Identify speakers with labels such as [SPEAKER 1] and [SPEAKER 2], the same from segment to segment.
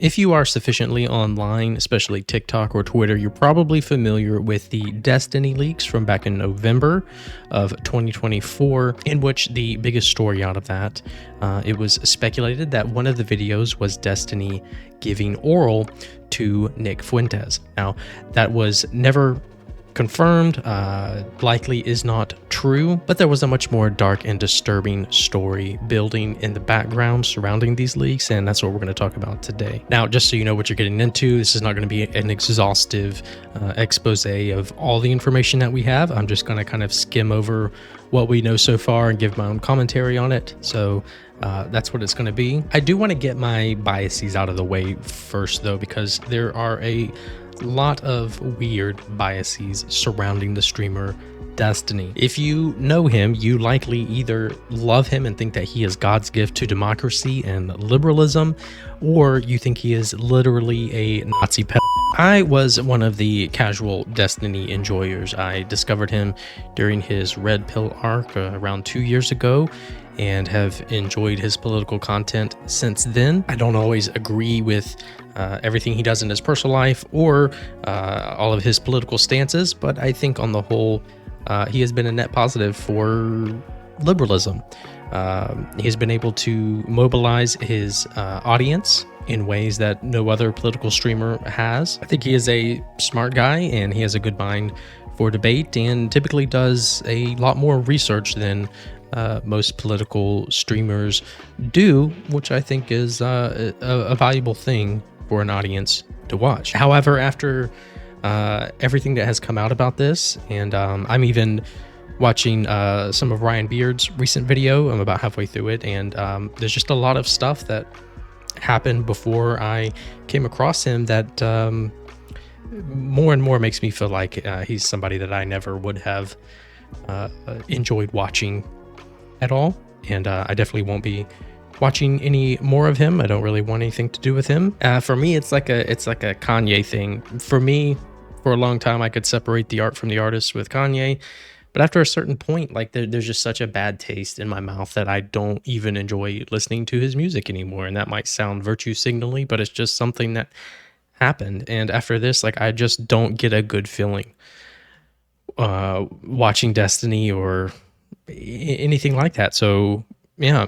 [SPEAKER 1] If you are sufficiently online, especially TikTok or Twitter, you're probably familiar with the Destiny leaks from back in November of 2024, in which the biggest story out of that, it was speculated that one of the videos was Destiny giving oral to Nick Fuentes. Now, that was never confirmed, likely is not true, but there was a much more dark and disturbing story building in the background surrounding these leaks, and that's what we're going to talk about today. Now, just so you know what you're getting into, this is not going to be an exhaustive expose of all the information that we have. I'm just going to kind of skim over what we know so far and give my own commentary on it. So that's what it's going to be. I do want to get my biases out of the way first, though, because there are a lot of weird biases surrounding the streamer Destiny. If you know him, you likely either love him and think that he is God's gift to democracy and liberalism, or you think he is literally a Nazi pedophile. I was one of the casual Destiny enjoyers. I discovered him during his Red Pill arc around 2 years ago, and have enjoyed his political content since then. I don't always agree with everything he does in his personal life or all of his political stances, but I think on the whole, he has been a net positive for liberalism. He has been able to mobilize his audience in ways that no other political streamer has. I think he is a smart guy, and he has a good mind for debate, and typically does a lot more research than most political streamers do, which I think is a valuable thing for an audience to watch. However, after everything that has come out about this, and I'm even watching some of Ryan Beard's recent video. I'm about halfway through it, and there's just a lot of stuff that happened before I came across him that more and more makes me feel like he's somebody that I never would have enjoyed watching at all, and I definitely won't be watching any more of him. I don't really want anything to do with him. For me, it's like a Kanye thing. For me, for a long time, I could separate the art from the artist with Kanye, but after a certain point, like there's just such a bad taste in my mouth that I don't even enjoy listening to his music anymore. And that might sound virtue signaling, but it's just something that happened. And after this, like, I just don't get a good feeling watching Destiny or anything like that. So yeah.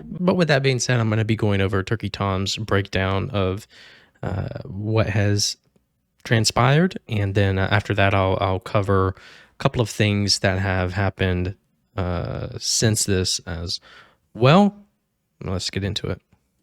[SPEAKER 1] But with that being said, I'm going to be going over Turkey Tom's breakdown of what has transpired, and then after that I'll cover a couple of things that have happened since this as well. Let's get into it.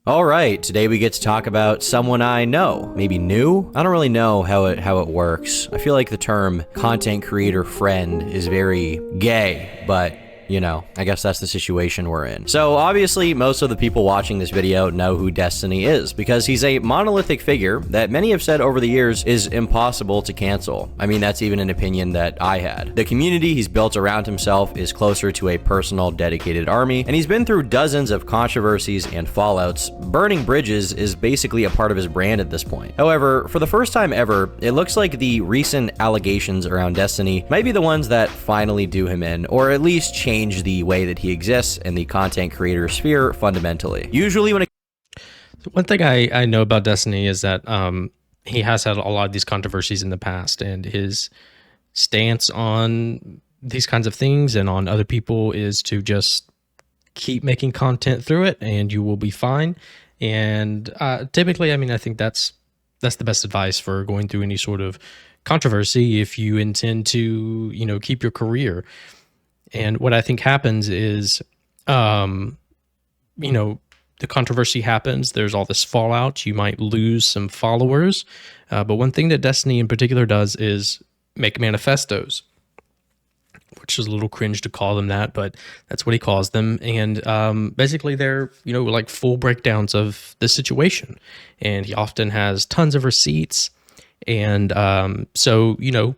[SPEAKER 2] All right, today we get to talk about someone I know, maybe knew. I don't really know how it works. I feel like the term content creator friend is very gay, but you know, I guess that's the situation we're in. So obviously, most of the people watching this video know who Destiny is, because he's a monolithic figure that many have said over the years is impossible to cancel. I mean, that's even an opinion that I had. The community he's built around himself is closer to a personal, dedicated army, and he's been through dozens of controversies and fallouts. Burning bridges is basically a part of his brand at this point. However, for the first time ever, it looks like the recent allegations around Destiny might be the ones that finally do him in, or at least change the way that he exists in the content creator sphere fundamentally. Usually when
[SPEAKER 1] one thing I know about Destiny is that he has had a lot of these controversies in the past, and his stance on these kinds of things and on other people is to just keep making content through it and you will be fine. And typically, I mean, I think that's the best advice for going through any sort of controversy if you intend to, you know, keep your career. And what I think happens is, you know, the controversy happens. There's all this fallout. You might lose some followers. But one thing that Destiny in particular does is make manifestos, which is a little cringe to call them that, but that's what he calls them. And basically they're, you know, like full breakdowns of the situation. And he often has tons of receipts. And so, you know,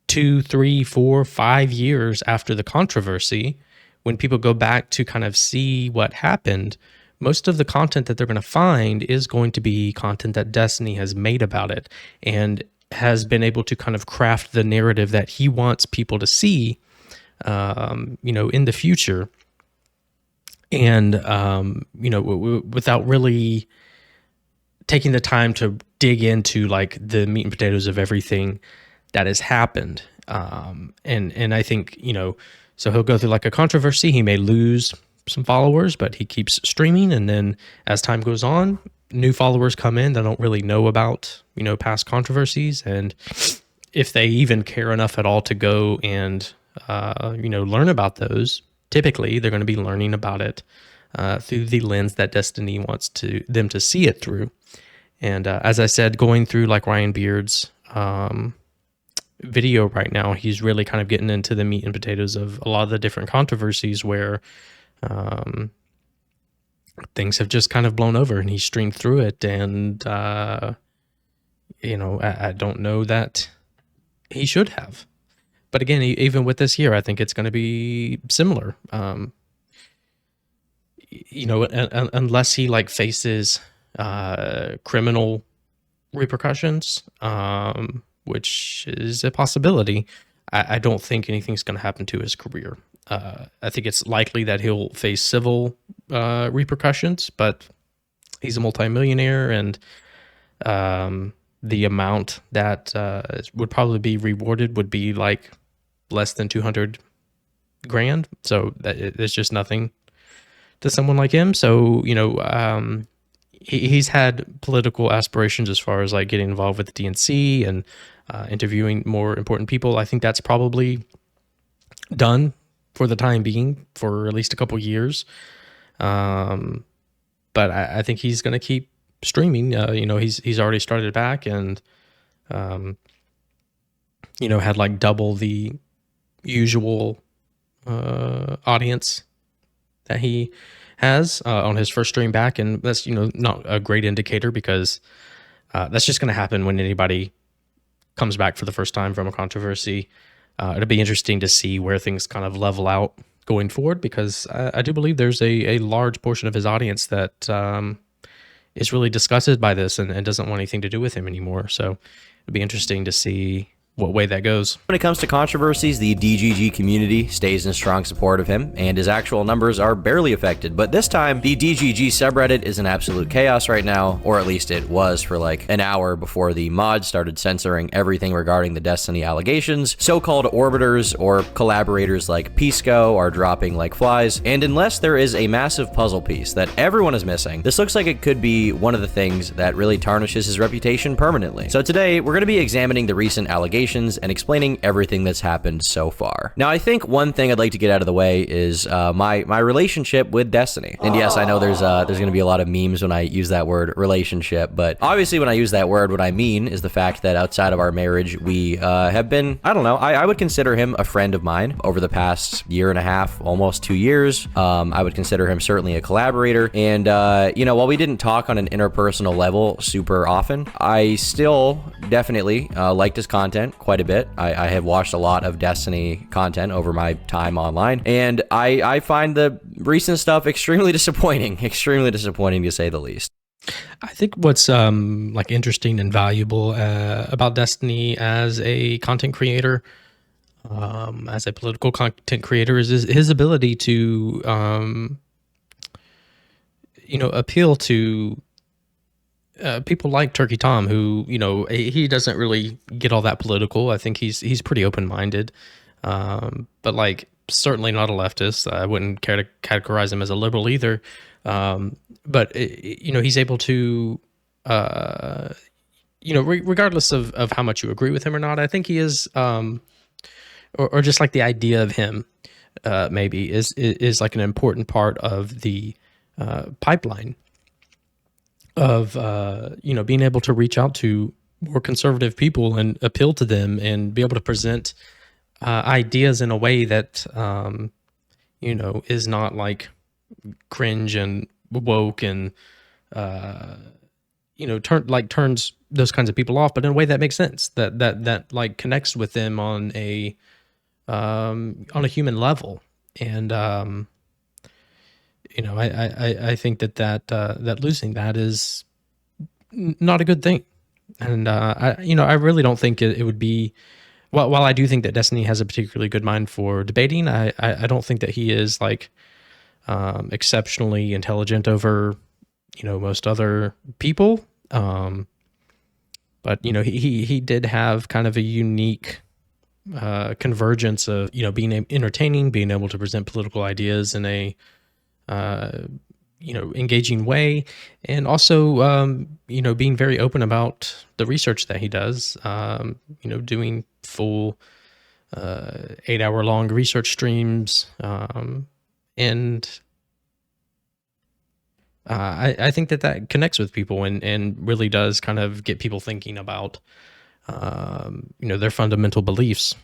[SPEAKER 1] 2, 3, 4, 5 years after the controversy, when people go back to kind of see what happened, most of the content that they're going to find is going to be content that Destiny has made about it and has been able to kind of craft the narrative that he wants people to see, you know, in the future. And, you know, without really taking the time to dig into like the meat and potatoes of everything that has happened. And I think, so he'll go through like a controversy. He may lose some followers, but he keeps streaming. And then as time goes on, new followers come in that don't really know about, past controversies. And if they even care enough at all to go and, learn about those, typically they're going to be learning about it through the lens that Destiny wants them to see it through. And as I said, going through like Ryan Beard's video right now, he's really kind of getting into the meat and potatoes of a lot of the different controversies where things have just kind of blown over, and he streamed through it. And, I don't know that he should have. But again, even with this year, I think it's going to be similar. Unless he like faces criminal repercussions, which is a possibility, I don't think anything's going to happen to his career. I think it's likely that he'll face civil repercussions, but he's a multimillionaire, and the amount that would probably be rewarded would be like less than 200 grand. So it's just nothing to someone like him. So, he's had political aspirations as far as like getting involved with the DNC and interviewing more important people. I think that's probably done for the time being for at least a couple years. But I think he's going to keep streaming. He's already started back, and had like double the usual audience that he has on his first stream back. And that's, not a great indicator, because that's just going to happen when anybody comes back for the first time from a controversy. It'll be interesting to see where things kind of level out going forward, because I do believe there's a large portion of his audience that is really disgusted by this and doesn't want anything to do with him anymore. So it'll be interesting to see what way that goes.
[SPEAKER 2] When it comes to controversies, the DGG community stays in strong support of him, and his actual numbers are barely affected. But this time, the DGG subreddit is in absolute chaos right now, or at least it was for like an hour before the mods started censoring everything regarding the Destiny allegations. So-called orbiters or collaborators like Pxie are dropping like flies, and unless there is a massive puzzle piece that everyone is missing, this looks like it could be one of the things that really tarnishes his reputation permanently. So today, we're going to be examining the recent allegations and explaining everything that's happened so far. Now, I think one thing I'd like to get out of the way is my relationship with Destiny. And yes, I know there's going to be a lot of memes when I use that word relationship, but obviously when I use that word, what I mean is the fact that outside of our marriage, we have been, I don't know, I would consider him a friend of mine over the past year and a half, almost 2 years. I would consider him certainly a collaborator. And, while we didn't talk on an interpersonal level super often, I still definitely liked his content quite a bit. I have watched a lot of Destiny content over my time online, and I find the recent stuff extremely disappointing to say the least.
[SPEAKER 1] I think what's like interesting and valuable about Destiny as a content creator, as a political content creator, is his ability to appeal to people like Turkey Tom, who, he doesn't really get all that political. I think he's pretty open-minded, but like certainly not a leftist. I wouldn't care to categorize him as a liberal either. But he's able to, regardless of how much you agree with him or not, I think he is, or just like the idea of him, maybe is like an important part of the pipeline of being able to reach out to more conservative people and appeal to them and be able to present ideas in a way that is not like cringe and woke and turns those kinds of people off, but in a way that makes sense, that like connects with them on a human level. And I think that losing that is not a good thing. And I really don't think it would be. While I do think that Destiny has a particularly good mind for debating, I don't think that he is like exceptionally intelligent over most other people. But he did have kind of a unique convergence of being entertaining, being able to present political ideas in a engaging way, and also being very open about the research that he does. Doing full 8-hour long research streams, and I think that connects with people and really does kind of get people thinking about their fundamental beliefs.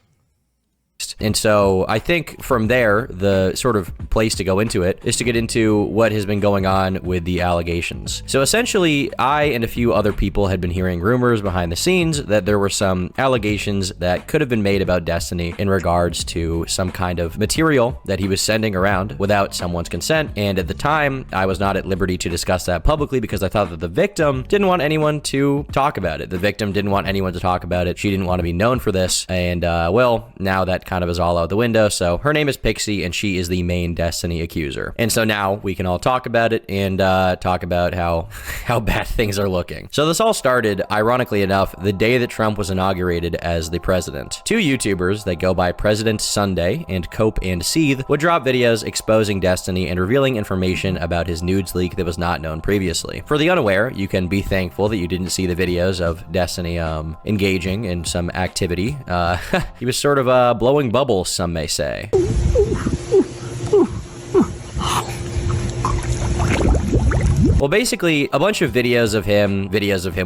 [SPEAKER 2] And so I think from there, the sort of place to go into it is to get into what has been going on with the allegations. So essentially, I and a few other people had been hearing rumors behind the scenes that there were some allegations that could have been made about Destiny in regards to some kind of material that he was sending around without someone's consent. And at the time, I was not at liberty to discuss that publicly because I thought that the victim didn't want anyone to talk about it. The victim didn't want anyone to talk about it. She didn't want to be known for this. And well, now that kind of is all out the window. So her name is Pixie, and she is the main Destiny accuser. And so now we can all talk about it and talk about how bad things are looking. So this all started, ironically enough, the day that Trump was inaugurated as the president. Two YouTubers that go by President Sunday and Cope and Seethe would drop videos exposing Destiny and revealing information about his nudes leak that was not known previously. For the unaware, you can be thankful that you didn't see the videos of Destiny engaging in some activity. He was sort of blowing bubbles, some may say. Well, basically, a bunch of videos of him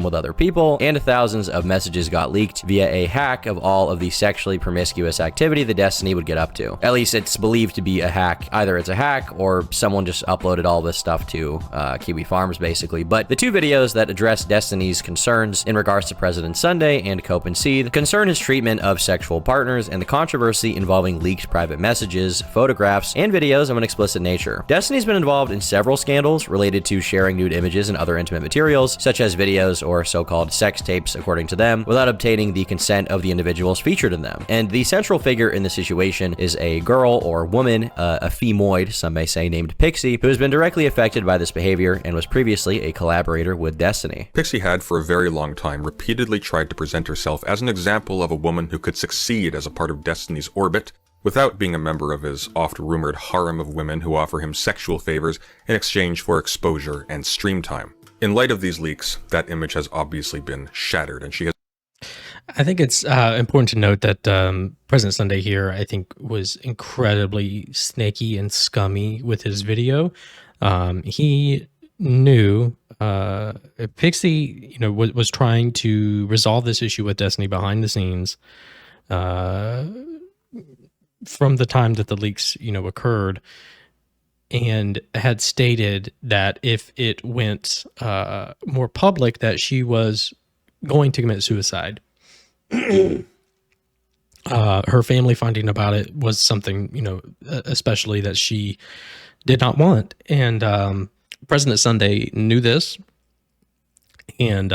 [SPEAKER 2] with other people, and thousands of messages got leaked via a hack of all of the sexually promiscuous activity that Destiny would get up to. At least it's believed to be a hack. Either it's a hack or someone just uploaded all this stuff to Kiwi Farms, basically. But the two videos that address Destiny's concerns in regards to President Sunday and Cope and Seethe concern his treatment of sexual partners and the controversy involving leaked private messages, photographs, and videos of an explicit nature. Destiny's been involved in several scandals related to sharing nude images and other intimate materials, such as videos or so-called sex tapes, according to them, without obtaining the consent of the individuals featured in them. And the central figure in the situation is a girl or woman, a femoid, some may say, named Pixie, who has been directly affected by this behavior and was previously a collaborator with Destiny.
[SPEAKER 3] Pixie had, for a very long time, repeatedly tried to present herself as an example of a woman who could succeed as a part of Destiny's orbit, without being a member of his oft-rumored harem of women who offer him sexual favors in exchange for exposure and stream time. In light of these leaks, that image has obviously been shattered, and she has...
[SPEAKER 1] I think it's important to note that President Sunday here, I think, was incredibly snaky and scummy with his video. He knew Pixie, was trying to resolve this issue with Destiny behind the scenes. From the time that the leaks, occurred, and had stated that if it went more public, that she was going to commit suicide. Her family finding about it was something, especially that she did not want. And President Sunday knew this and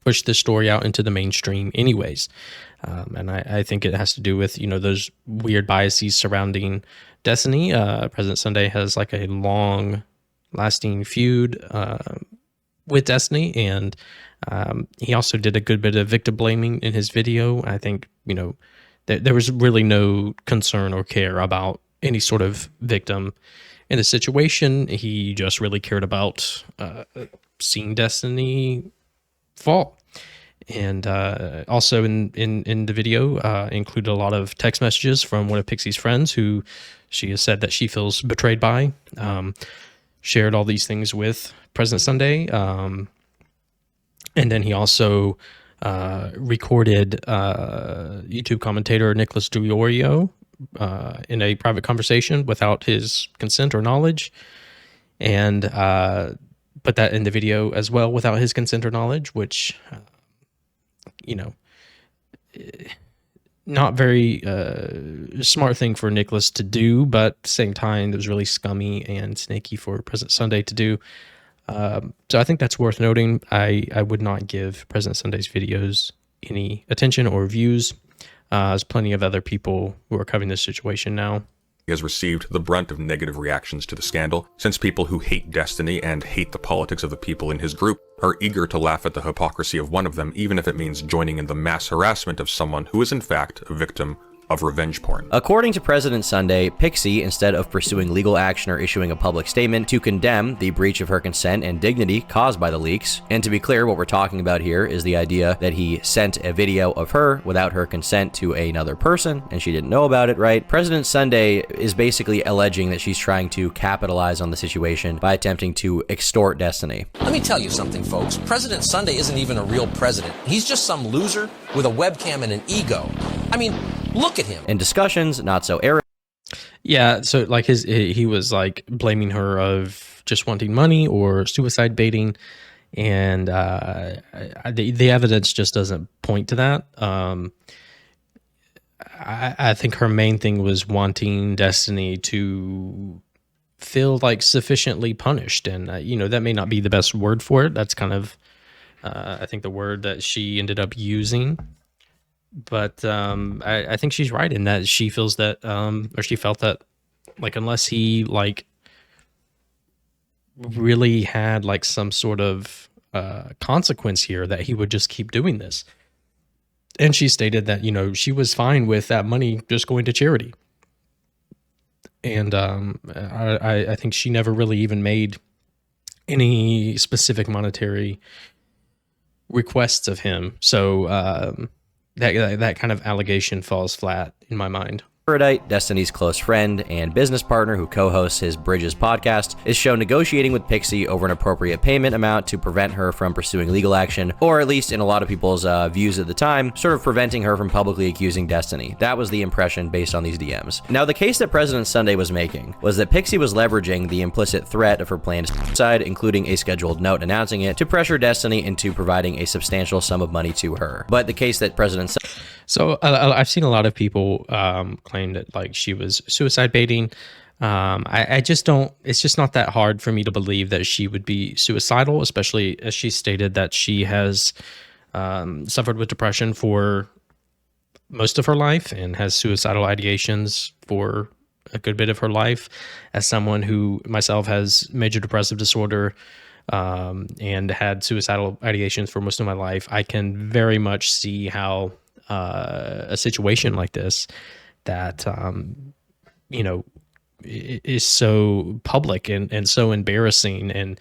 [SPEAKER 1] pushed this story out into the mainstream anyways. And I think it has to do with, those weird biases surrounding Destiny. President Sunday has like a long lasting feud with Destiny. And he also did a good bit of victim blaming in his video. I think, there was really no concern or care about any sort of victim in the situation. He just really cared about seeing Destiny fall. And also in the video included a lot of text messages from one of Pixie's friends who she has said that she feels betrayed by, shared all these things with President Sunday. And then he also recorded YouTube commentator Nicholas DiOrio in a private conversation without his consent or knowledge, and put that in the video as well without his consent or knowledge, which... not very smart thing for Nicholas to do, but at the same time, it was really scummy and snaky for President Sunday to do. So I think that's worth noting. I would not give President Sunday's videos any attention or views. There's plenty of other people who are covering this situation now.
[SPEAKER 3] He has received the brunt of negative reactions to the scandal, since people who hate Destiny and hate the politics of the people in his group are eager to laugh at the hypocrisy of one of them, even if it means joining in the mass harassment of someone who is in fact a victim of revenge porn.
[SPEAKER 2] According to President Sunday, Pixie, instead of pursuing legal action or issuing a public statement to condemn the breach of her consent and dignity caused by the leaks, and to be clear, what we're talking about here is the idea that he sent a video of her without her consent to another person, and she didn't know about it, right? President Sunday is basically alleging that she's trying to capitalize on the situation by attempting to extort Destiny.
[SPEAKER 4] Let me tell you something, folks. President Sunday isn't even a real president. He's just some loser with a webcam and an ego. I mean, look at him.
[SPEAKER 2] In discussions, not so arrogant.
[SPEAKER 1] Yeah, so like he was like blaming her of just wanting money or suicide baiting, and the evidence just doesn't point to that. I think her main thing was wanting Destiny to feel like sufficiently punished, and that may not be the best word for it. That's kind of I think the word that she ended up using. But I think she's right in that she feels that, or she felt that, like, unless he like really had like some sort of consequence here, that he would just keep doing this. And she stated that she was fine with that money just going to charity. And I think she never really even made any specific monetary requests of him. So that kind of allegation falls flat in my mind.
[SPEAKER 2] Aidite, Destiny's close friend and business partner who co-hosts his Bridges podcast, is shown negotiating with Pixie over an appropriate payment amount to prevent her from pursuing legal action, or at least in a lot of people's views at the time, sort of preventing her from publicly accusing Destiny. That was the impression based on these DMs. Now, the case that President Sunday was making was that Pixie was leveraging the implicit threat of her planned suicide, including a scheduled note announcing it, to pressure Destiny into providing a substantial sum of money to her. But the case that President
[SPEAKER 1] So I've seen a lot of people claim that like she was suicide baiting. I just don't. It's just not that hard for me to believe that she would be suicidal, especially as she stated that she has suffered with depression for most of her life and has suicidal ideations for a good bit of her life. As someone who myself has major depressive disorder and had suicidal ideations for most of my life, I can very much see how a situation like this that is so public and so embarrassing, and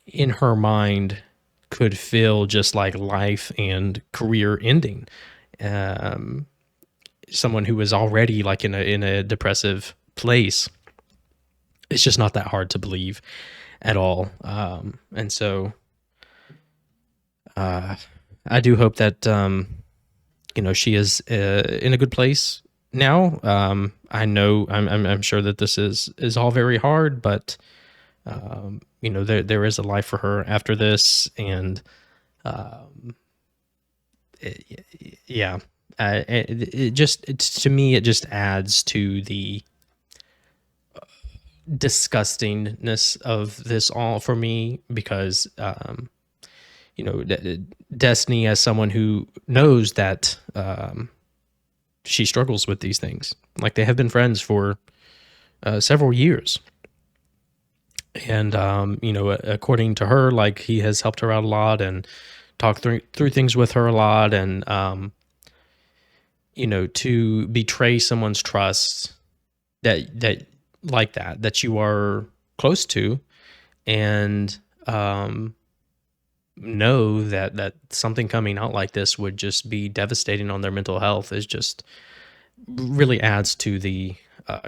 [SPEAKER 1] in her mind could feel just like life and career ending. Someone who was already like in a depressive place, it's just not that hard to believe at all. And so I do hope that, she is in a good place now. I know I'm sure that this is all very hard, but, there is a life for her after this. And, to me, it just adds to the disgustingness of this all for me, because, Destiny, as someone who knows that she struggles with these things, like they have been friends for several years. And, according to her, like he has helped her out a lot and talked through things with her a lot. And, to betray someone's trust that you are close to, and, know that something coming out like this would just be devastating on their mental health is just really adds to the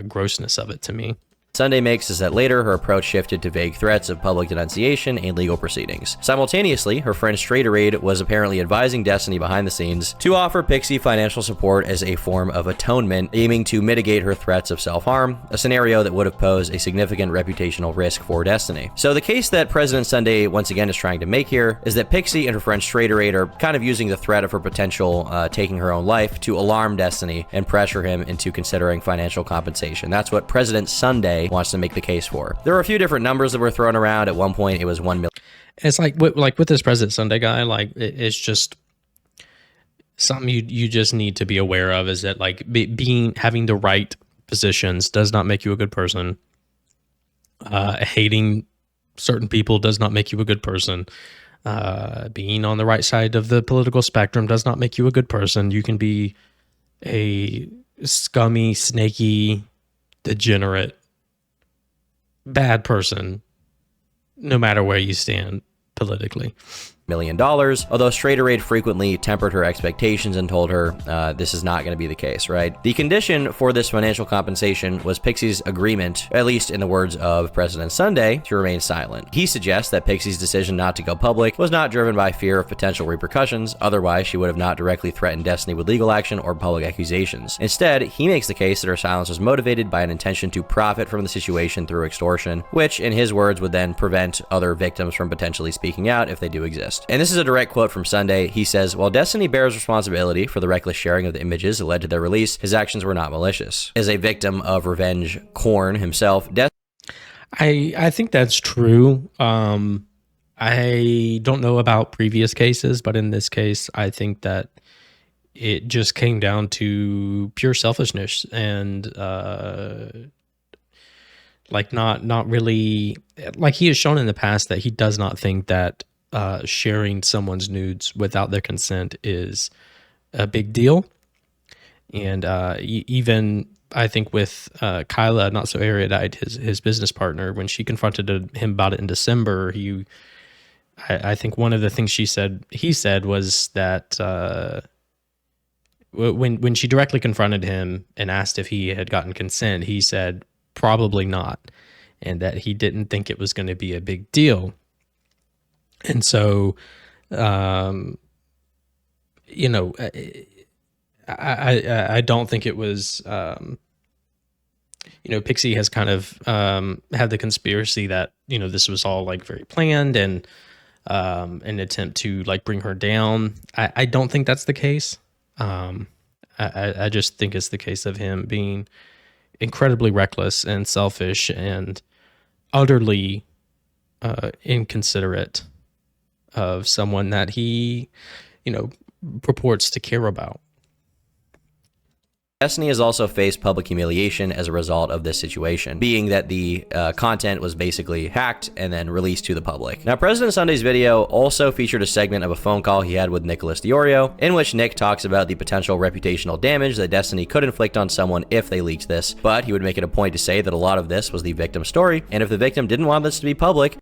[SPEAKER 1] grossness of it to me.
[SPEAKER 2] Sunday makes is that later her approach shifted to vague threats of public denunciation and legal proceedings. Simultaneously, her friend Straighterade was apparently advising Destiny behind the scenes to offer Pixie financial support as a form of atonement, aiming to mitigate her threats of self-harm, a scenario that would have posed a significant reputational risk for Destiny. So the case that President Sunday once again is trying to make here is that Pixie and her friend Straighterade are kind of using the threat of her potential taking her own life to alarm Destiny and pressure him into considering financial compensation. That's what President Sunday wants to make the case for. There were a few different numbers that were thrown around. At one point, it was 1 million.
[SPEAKER 1] It's like with this President Sunday guy, like it's just something you just need to be aware of, is that like having the right positions does not make you a good person. Hating certain people does not make you a good person. Being on the right side of the political spectrum does not make you a good person. You can be a scummy, snaky, degenerate, bad person, no matter where you stand politically.
[SPEAKER 2] $1 million, although Straighter Aid frequently tempered her expectations and told her this is not going to be the case, right? The condition for this financial compensation was Pixie's agreement, at least in the words of President Sunday, to remain silent. He suggests that Pixie's decision not to go public was not driven by fear of potential repercussions, otherwise she would have not directly threatened Destiny with legal action or public accusations. Instead, he makes the case that her silence was motivated by an intention to profit from the situation through extortion, which, in his words, would then prevent other victims from potentially speaking out if they do exist. And this is a direct quote from Sunday. He says, "While Destiny bears responsibility for the reckless sharing of the images that led to their release, his actions were not malicious." As a victim of revenge corn himself,
[SPEAKER 1] I think that's true. I don't know about previous cases, but in this case, I think that it just came down to pure selfishness and like not really, like he has shown in the past that he does not think that sharing someone's nudes without their consent is a big deal. And even I think with Kyla, not so erudite, his business partner, when she confronted him about it in December, I think one of the things he said was that when she directly confronted him and asked if he had gotten consent, he said probably not, and that he didn't think it was going to be a big deal. And so, you know, I don't think it was, you know, Pixie has kind of had the conspiracy that, you know, this was all like very planned and an attempt to like bring her down. I don't think that's the case. I just think it's the case of him being incredibly reckless and selfish and utterly inconsiderate of someone that he, you know, purports to care about.
[SPEAKER 2] Destiny has also faced public humiliation as a result of this situation, being that the content was basically hacked and then released to the public. Now, President Sunday's video also featured a segment of a phone call he had with Nicholas DiOrio, in which Nick talks about the potential reputational damage that Destiny could inflict on someone if they leaked this, but he would make it a point to say that a lot of this was the victim's story, and if the victim didn't want this to be public.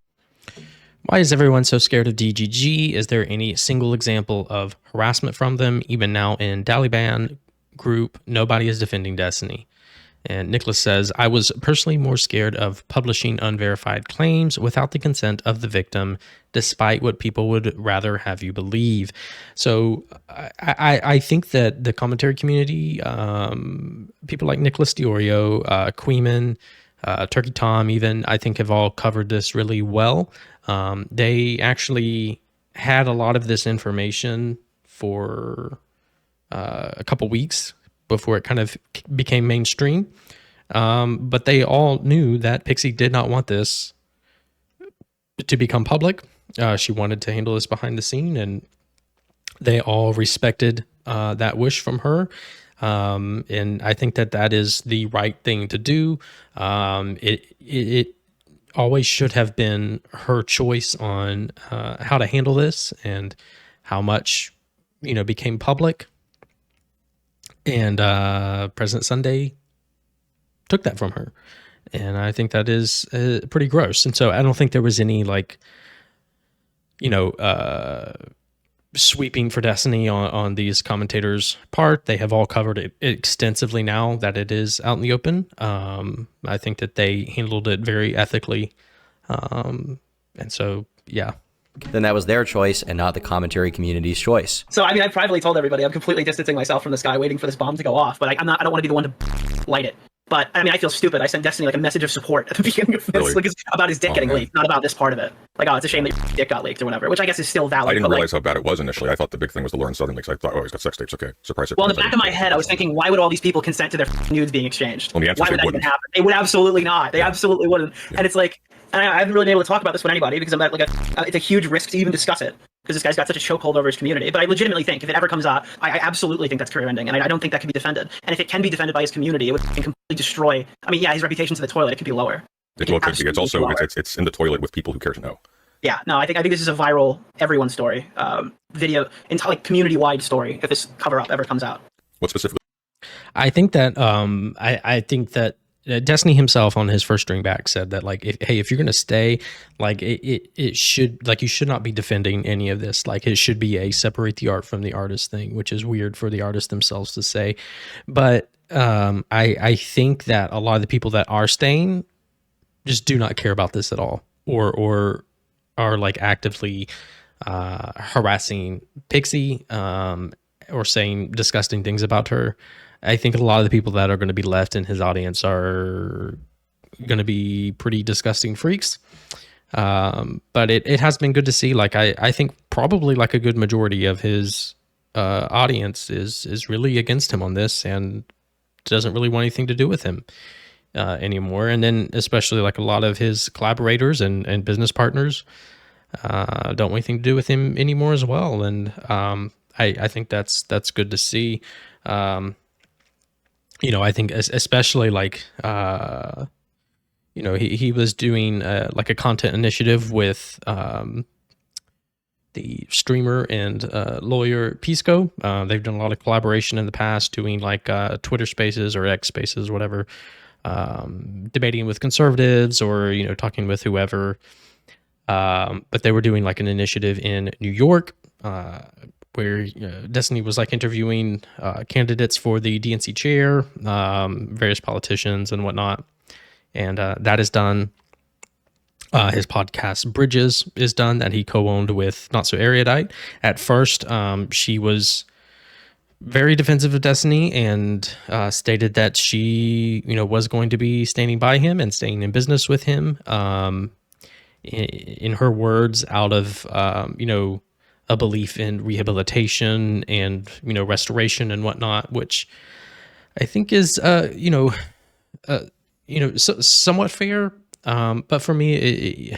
[SPEAKER 1] Why is everyone so scared of DGG? Is there any single example of harassment from them? Even now in Taliban group, nobody is defending Destiny. And Nicholas says, I was personally more scared of publishing unverified claims without the consent of the victim, despite what people would rather have you believe. So I think that the commentary community, people like Nicholas DiOrio, Queeman, Turkey Tom even, I think have all covered this really well. They actually had a lot of this information for a couple weeks before it kind of became mainstream. But they all knew that Pixie did not want this to become public. She wanted to handle this behind the scene, and they all respected that wish from her. And I think that that is the right thing to do. It always should have been her choice on how to handle this and how much, you know, became public. And President Sunday took that from her. And I think that is pretty gross. And so I don't think there was any, like, you know, sweeping for Destiny on these commentators' part. They have all covered it extensively now that it is out in the open. I think that they handled it very ethically. And so, yeah.
[SPEAKER 2] Then that was their choice and not the commentary community's choice.
[SPEAKER 5] So, I mean, I've privately told everybody I'm completely distancing myself from this guy, waiting for this bomb to go off, but I don't want to be the one to light it. But, I mean, I feel stupid. I sent Destiny, like, a message of support at the beginning of this,
[SPEAKER 3] Really?
[SPEAKER 5] like, about his dick getting leaked, not about this part of it. Like, oh, it's a shame that your dick got leaked or whatever, which I guess is still valid.
[SPEAKER 3] I didn't
[SPEAKER 5] but,
[SPEAKER 3] realize how bad it was initially. I thought the big thing was the Lauren Southern leaks. I thought, oh, he's got sex tapes. Okay, surprise.
[SPEAKER 5] Well, in the back of my head, I was thinking, why would all these people consent to their nudes being exchanged?
[SPEAKER 3] Well, the answer
[SPEAKER 5] Why
[SPEAKER 3] is
[SPEAKER 5] would
[SPEAKER 3] they
[SPEAKER 5] that even
[SPEAKER 3] wouldn't.
[SPEAKER 5] happen? They would absolutely not. They absolutely wouldn't. Yeah. And it's like, and I haven't really been able to talk about this with anybody because I'm like, it's a huge risk to even discuss it because this guy's got such a chokehold over his community. But I legitimately think if it ever comes up, I absolutely think that's career ending, and I don't think that can be defended. And if it can be defended by his community, it would completely destroy. I mean, yeah, his reputation to the toilet, it could be lower.
[SPEAKER 3] It could be. It's also it's in the toilet with people who care to know.
[SPEAKER 5] Yeah, no, I think this is a viral everyone story, video, like community-wide story. If this cover-up ever comes out,
[SPEAKER 3] What specifically?
[SPEAKER 1] I think that I think that Destiny himself on his first string back said that like, if you're gonna stay, like it should, like, you should not be defending any of this. Like, it should be a separate the art from the artist thing, which is weird for the artists themselves to say. But I think that a lot of the people that are staying just do not care about this at all, or are like actively harassing Pixie or saying disgusting things about her. I think a lot of the people that are going to be left in his audience are going to be pretty disgusting freaks. But it has been good to see. Like, I think probably like a good majority of his audience is really against him on this and doesn't really want anything to do with him anymore. And then especially like a lot of his collaborators and business partners don't want anything to do with him anymore as well. And I think that's good to see. I think especially like, he was doing like a content initiative with the streamer and lawyer Pisco. They've done a lot of collaboration in the past, doing like Twitter Spaces or X Spaces, whatever, debating with conservatives or, talking with whoever. But they were doing like an initiative in New York where Destiny was like interviewing candidates for the DNC chair, various politicians and whatnot. And that is done. His podcast Bridges is done, that he co-owned with Not So Erudite. At first, she was very defensive of Destiny and stated that she, was going to be standing by him and staying in business with him. In her words, out of, a belief in rehabilitation and, restoration and whatnot, which I think is, somewhat fair. But for me,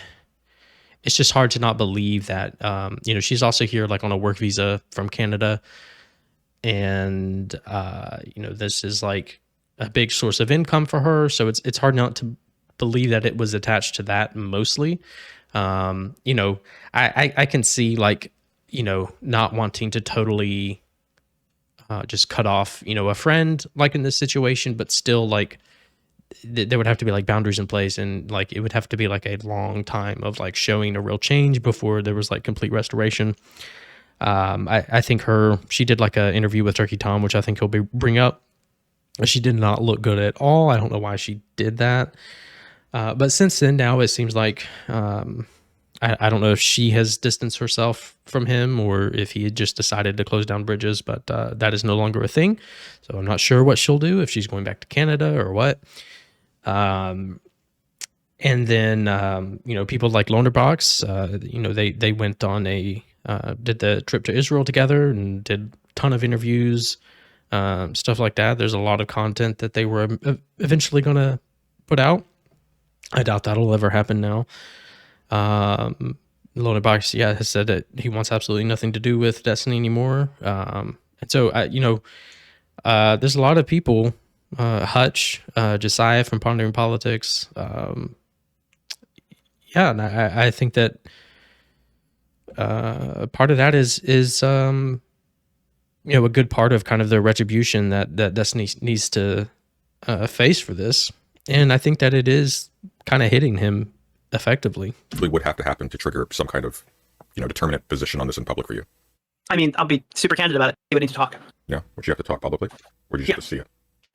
[SPEAKER 1] it's just hard to not believe that, she's also here like on a work visa from Canada. And, this is like a big source of income for her. So it's hard not to believe that it was attached to that mostly. I can see like, not wanting to totally just cut off, a friend like in this situation, but still like there would have to be like boundaries in place, and like it would have to be like a long time of like showing a real change before there was like complete restoration. I think she did like an interview with Turkey Tom, which I think he'll bring up. She did not look good at all. I don't know why she did that. But since then, now it seems like I don't know if she has distanced herself from him or if he had just decided to close down Bridges, but that is no longer a thing. So I'm not sure what she'll do, if she's going back to Canada or what. And then, people like Lonerbox, they went on did the trip to Israel together and did a ton of interviews, stuff like that. There's a lot of content that they were eventually going to put out. I doubt that'll ever happen now. Lonerbox, has said that he wants absolutely nothing to do with Destiny anymore. And so, there's a lot of people, Hutch, Josiah from Pondering Politics. And I think that part of that is a good part of kind of the retribution that Destiny needs to face for this. And I think that it is kind of hitting him effectively.
[SPEAKER 3] It would have to happen to trigger some kind of, determinate position on this in public for you.
[SPEAKER 5] I mean, I'll be super candid about it. They would need to talk.
[SPEAKER 3] Yeah. Would you have to talk publicly? Or do you just see it?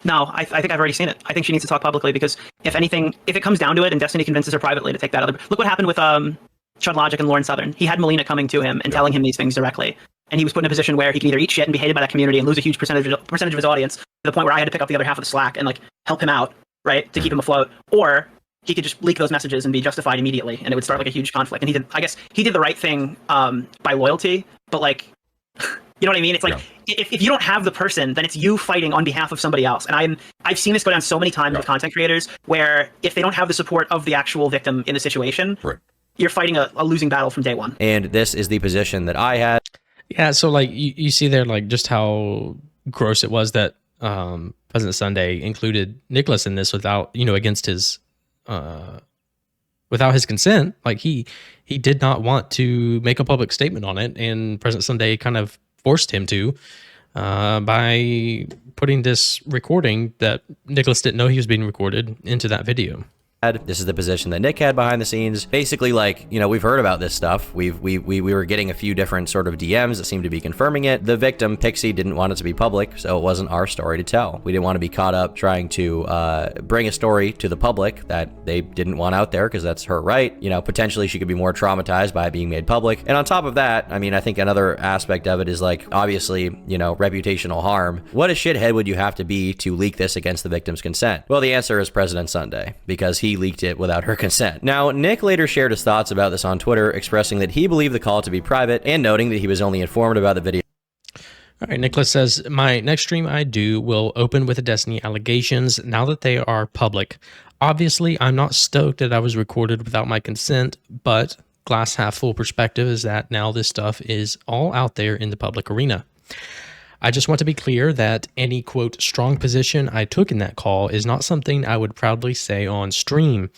[SPEAKER 5] No, I think I've already seen it. I think she needs to talk publicly because if it comes down to it and Destiny convinces her privately to take that other... Look what happened with Chud Logic and Lauren Southern. He had Melina coming to him and telling him these things directly. And he was put in a position where he can either eat shit and be hated by that community and lose a huge percentage of his audience to the point where I had to pick up the other half of the slack and like help him out, right, to keep him afloat. Or he could just leak those messages and be justified immediately, and it would start like a huge conflict. And I guess he did the right thing by loyalty, but like, you know what I mean? It's like, if you don't have the person, then it's you fighting on behalf of somebody else. And I've seen this go down so many times with content creators where if they don't have the support of the actual victim in the situation, you're fighting a losing battle from day one.
[SPEAKER 2] And this is the position that I had.
[SPEAKER 1] Yeah, so like you see there like just how gross it was that President Sunday included Nicholas in this without, against his without his consent. Like he did not want to make a public statement on it, and President Sunday kind of forced him to by putting this recording that Nicholas didn't know he was being recorded into that video.
[SPEAKER 2] This is the position that Nick had behind the scenes. Basically, like, you know, we've heard about this stuff. We were getting a few different sort of DMs that seemed to be confirming it. The victim, Pixie, didn't want it to be public, so it wasn't our story to tell. We didn't want to be caught up trying to bring a story to the public that they didn't want out there, because that's her right. You know, potentially she could be more traumatized by it being made public. And on top of that, I mean, I think another aspect of it is, like, obviously, you know, reputational harm. What a shithead would you have to be to leak this against the victim's consent? Well, the answer is President Sunday, because he leaked it without her consent. Now, Nick later shared his thoughts about this on Twitter, expressing that he believed the call to be private and noting that he was only informed about the video.
[SPEAKER 1] All right, Nicholas says, my next stream I do will open with the Destiny allegations now that they are public. Obviously, I'm not stoked that I was recorded without my consent, but glass half full perspective is that now this stuff is all out there in the public arena. I just want to be clear that any, quote, strong position I took in that call is not something I would proudly say on stream.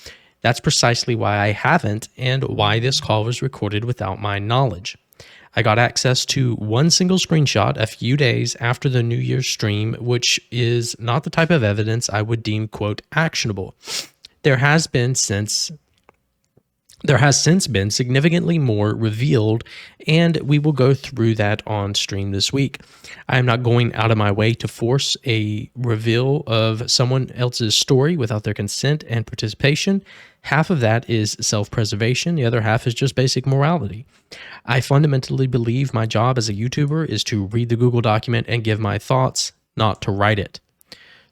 [SPEAKER 1] That's precisely why I haven't, and why this call was recorded without my knowledge. I got access to one single screenshot a few days after the New Year's stream, which is not the type of evidence I would deem, quote, actionable. There has since been significantly more revealed, and we will go through that on stream this week. I am not going out of my way to force a reveal of someone else's story without their consent and participation. Half of that is self-preservation. The other half is just basic morality. I fundamentally believe my job as a YouTuber is to read the Google document and give my thoughts, not to write it.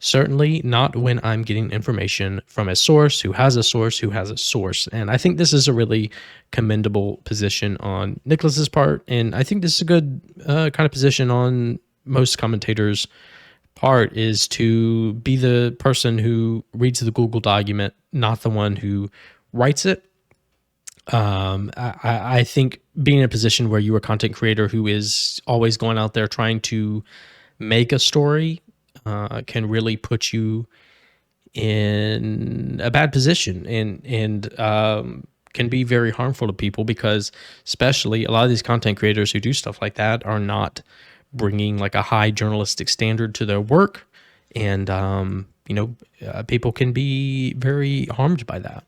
[SPEAKER 1] Certainly not when I'm getting information from a source who has a source who has a source. And I think this is a really commendable position on Nicholas's part. And I think this is a good kind of position on most commentators' part, is to be the person who reads the Google document, not the one who writes it. I think being in a position where you're a content creator who is always going out there trying to make a story can really put you in a bad position, and can be very harmful to people, because especially a lot of these content creators who do stuff like that are not bringing like a high journalistic standard to their work, and people can be very harmed by that.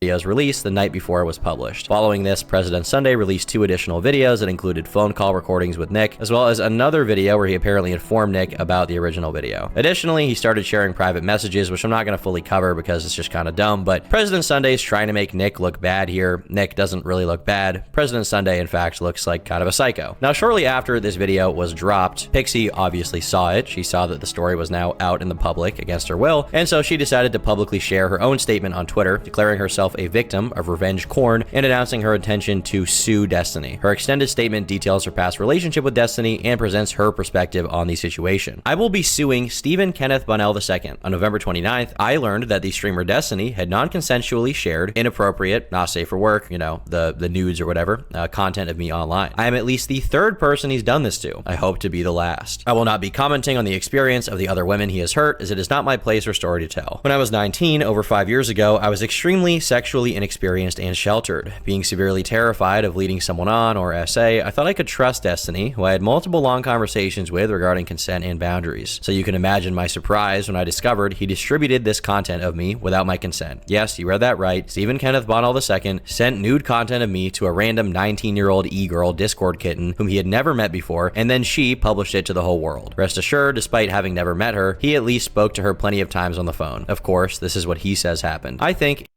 [SPEAKER 2] Videos released the night before it was published. Following this, President Sunday released 2 additional videos that included phone call recordings with Nick, as well as another video where he apparently informed Nick about the original video. Additionally, he started sharing private messages, which I'm not going to fully cover because it's just kind of dumb, but President Sunday is trying to make Nick look bad here. Nick doesn't really look bad. President Sunday, in fact, looks like kind of a psycho. Now, shortly after this video was dropped, Pixie obviously saw it. She saw that the story was now out in the public against her will, and so she decided to publicly share her own statement on Twitter, declaring herself a victim of revenge corn and announcing her intention to sue Destiny. Her extended statement details her past relationship with Destiny and presents her perspective on the situation. I will be suing Stephen Kenneth Bunnell II. On November 29th, I learned that the streamer Destiny had non-consensually shared inappropriate, not safe for work, you know, the nudes or whatever, content of me online. I am at least the 3rd person he's done this to. I hope to be the last. I will not be commenting on the experience of the other women he has hurt, as it is not my place or story to tell. When I was 19, over 5 years ago, I was extremely sexually inexperienced and sheltered. Being severely terrified of leading someone on, or SA, I thought I could trust Destiny, who I had multiple long conversations with regarding consent and boundaries. So you can imagine my surprise when I discovered he distributed this content of me without my consent. Yes, you read that right. Stephen Kenneth Bunnell II sent nude content of me to a random 19-year-old e-girl Discord kitten whom he had never met before, and then she published it to the whole world. Rest assured, despite having never met her, he at least spoke to her plenty of times on the phone. Of course, this is what he says happened. I think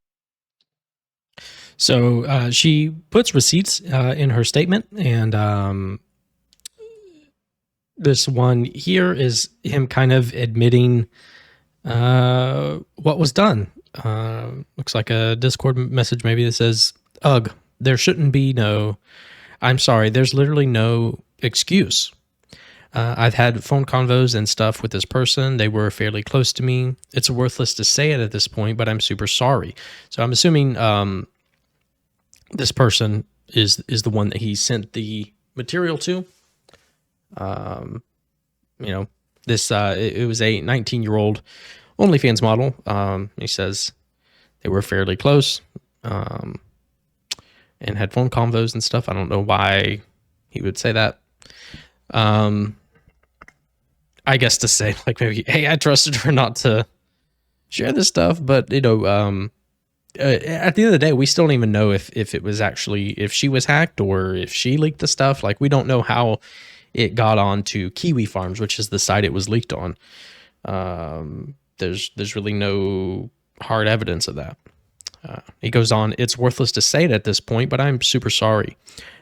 [SPEAKER 1] so. She puts receipts in her statement, and this one here is him kind of admitting what was done. Looks like a Discord message maybe that says, "Ugh, there shouldn't be no. I'm sorry, there's literally no excuse. I've had phone convos and stuff with this person. They were fairly close to me. It's worthless to say it at this point, but I'm super sorry." So I'm assuming this person is the one that he sent the material to. This it was a 19-year-old OnlyFans model. He says they were fairly close. and had phone convos and stuff. I don't know why he would say that. I guess to say like maybe, hey, I trusted her not to share this stuff, but at the end of the day, we still don't even know if it was actually, if she was hacked or if she leaked the stuff. Like, we don't know how it got on to Kiwi Farms, which is the site it was leaked on. There's really no hard evidence of that. He goes on, it's worthless to say it at this point, but I'm super sorry.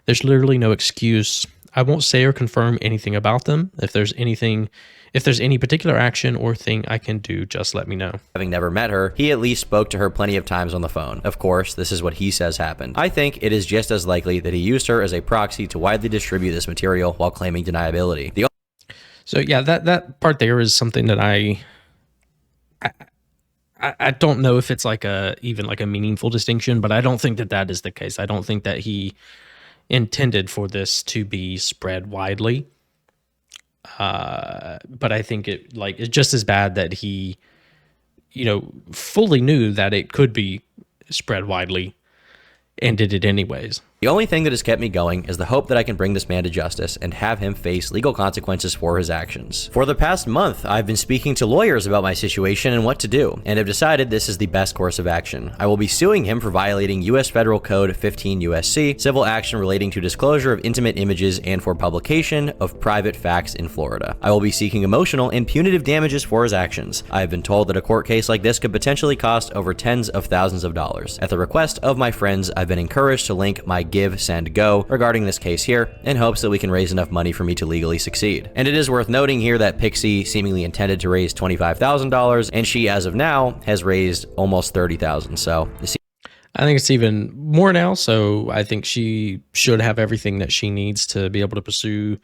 [SPEAKER 1] There's literally no excuse. I won't say or confirm anything about them. If there's any particular action or thing I can do, just let me know.
[SPEAKER 2] Having never met her, he at least spoke to her plenty of times on the phone. Of course, this is what he says happened. I think it is just as likely that he used her as a proxy to widely distribute this material while claiming deniability.
[SPEAKER 1] So yeah, that part there is something that I don't know if it's like even a meaningful distinction, but I don't think that is the case. I don't think that he intended for this to be spread widely. But I think it's just as bad that he, fully knew that it could be spread widely and did it anyways.
[SPEAKER 2] The only thing that has kept me going is the hope that I can bring this man to justice and have him face legal consequences for his actions. For the past month, I've been speaking to lawyers about my situation and what to do, and have decided this is the best course of action. I will be suing him for violating U.S. Federal Code 15 U.S.C., civil action relating to disclosure of intimate images and for publication of private facts in Florida. I will be seeking emotional and punitive damages for his actions. I have been told that a court case like this could potentially cost over tens of thousands of dollars. At the request of my friends, I've been encouraged to link my Give, Send, Go regarding this case here in hopes that we can raise enough money for me to legally succeed. And it is worth noting here that Pixie seemingly intended to raise $25,000, and she, as of now, has raised almost $30,000. So
[SPEAKER 1] I think it's even more now, so I think she should have everything that she needs to be able to pursue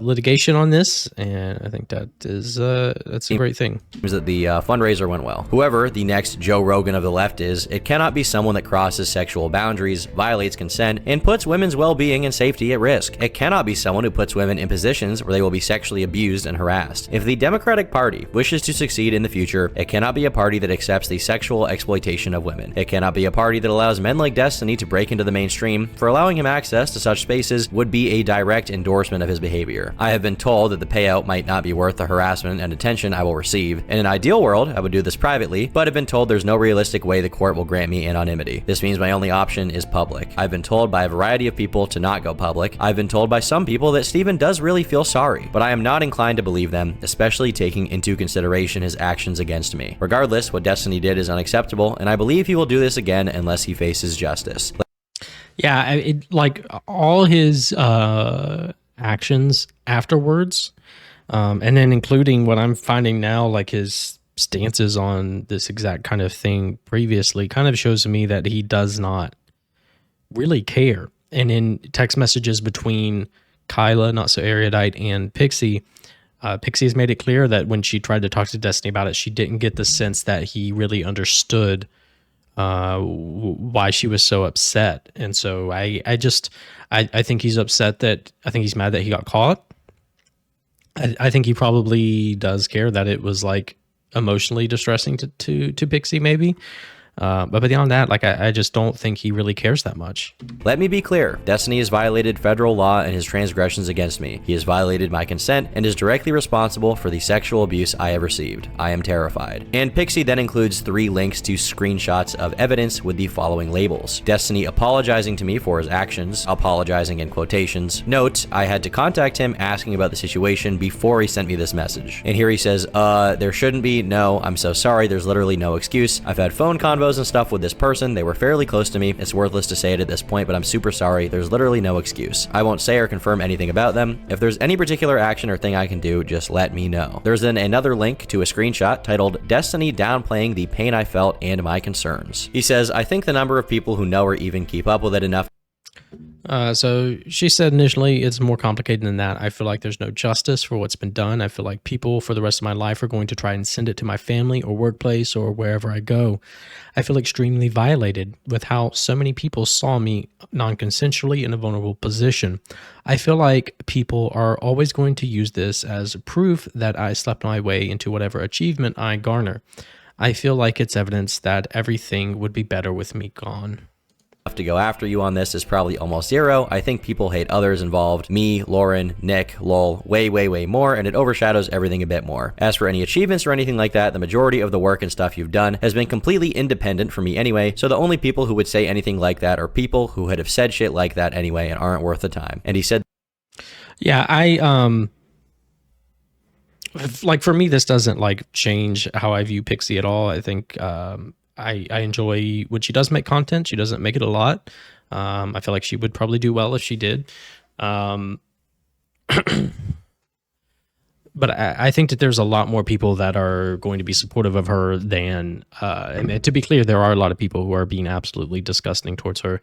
[SPEAKER 1] litigation on this, and I think that's a great thing.
[SPEAKER 2] Seems that the fundraiser went well. Whoever the next Joe Rogan of the left is, it cannot be someone that crosses sexual boundaries, violates consent, and puts women's well-being and safety at risk. It cannot be someone who puts women in positions where they will be sexually abused and harassed. If the Democratic Party wishes to succeed in the future, it cannot be a party that accepts the sexual exploitation of women. It cannot be a party that allows men like Destiny to break into the mainstream, for allowing him access to such spaces would be a direct endorsement of his behavior. I have been told that the payout might not be worth the harassment and attention I will receive. In an ideal world, I would do this privately, but have been told there's no realistic way the court will grant me anonymity. This means my only option is public. I've been told by a variety of people to not go public. I've been told by some people that Steven does really feel sorry, but I am not inclined to believe them, especially taking into consideration his actions against me. Regardless, what Destiny did is unacceptable, and I believe he will do this again unless he faces justice.
[SPEAKER 1] Yeah, all his actions afterwards, and then including what I'm finding now, like his stances on this exact kind of thing previously, kind of shows to me that he does not really care. And in text messages between Kyla, Not So Erudite, and Pixie, Pixie has made it clear that when she tried to talk to Destiny about it, she didn't get the sense that he really understood why she was so upset. And so I think he's upset I think he's mad that he got caught. I think he probably does care that it was like emotionally distressing to Pixie maybe. But beyond that, I just don't think he really cares that much.
[SPEAKER 2] Let me be clear. Destiny has violated federal law and his transgressions against me. He has violated my consent and is directly responsible for the sexual abuse I have received. I am terrified. And Pixie then includes 3 links to screenshots of evidence with the following labels. Destiny apologizing to me for his actions, apologizing in quotations. Note, I had to contact him asking about the situation before he sent me this message. And here he says, there shouldn't be, no, I'm so sorry, there's literally no excuse. I've had phone convos and stuff with this person. They were fairly close to me. It's worthless to say it at this point, but I'm super sorry. There's literally no excuse. I won't say or confirm anything about them. If there's any particular action or thing I can do, just let me know. There's then another link to a screenshot titled Destiny downplaying the pain I felt and my concerns. He says, I think the number of people who know or even keep up with it enough.
[SPEAKER 1] So she said initially it's more complicated than that. I feel like there's no justice for what's been done. I feel like people for the rest of my life are going to try and send it to my family or workplace or wherever I go. I feel extremely violated with how so many people saw me non-consensually in a vulnerable position. I feel like people are always going to use this as proof that I slept my way into whatever achievement I garner. I feel like it's evidence that everything would be better with me gone.
[SPEAKER 2] To go after you on this is probably almost zero. I think people hate others involved, me, Lauren, Nick, lol, way more, and it overshadows everything a bit more. As for any achievements or anything like that, the majority of the work and stuff you've done has been completely independent from me anyway, so the only people who would say anything like that are people who would have said shit like that anyway and aren't worth the time. And he said,
[SPEAKER 1] yeah, like for me, this doesn't like change how I view Pixie at all. I think I enjoy when she does make content. She doesn't make it a lot. I feel like she would probably do well if she did. But I think that there's a lot more people that are going to be supportive of her than, and to be clear, there are a lot of people who are being absolutely disgusting towards her.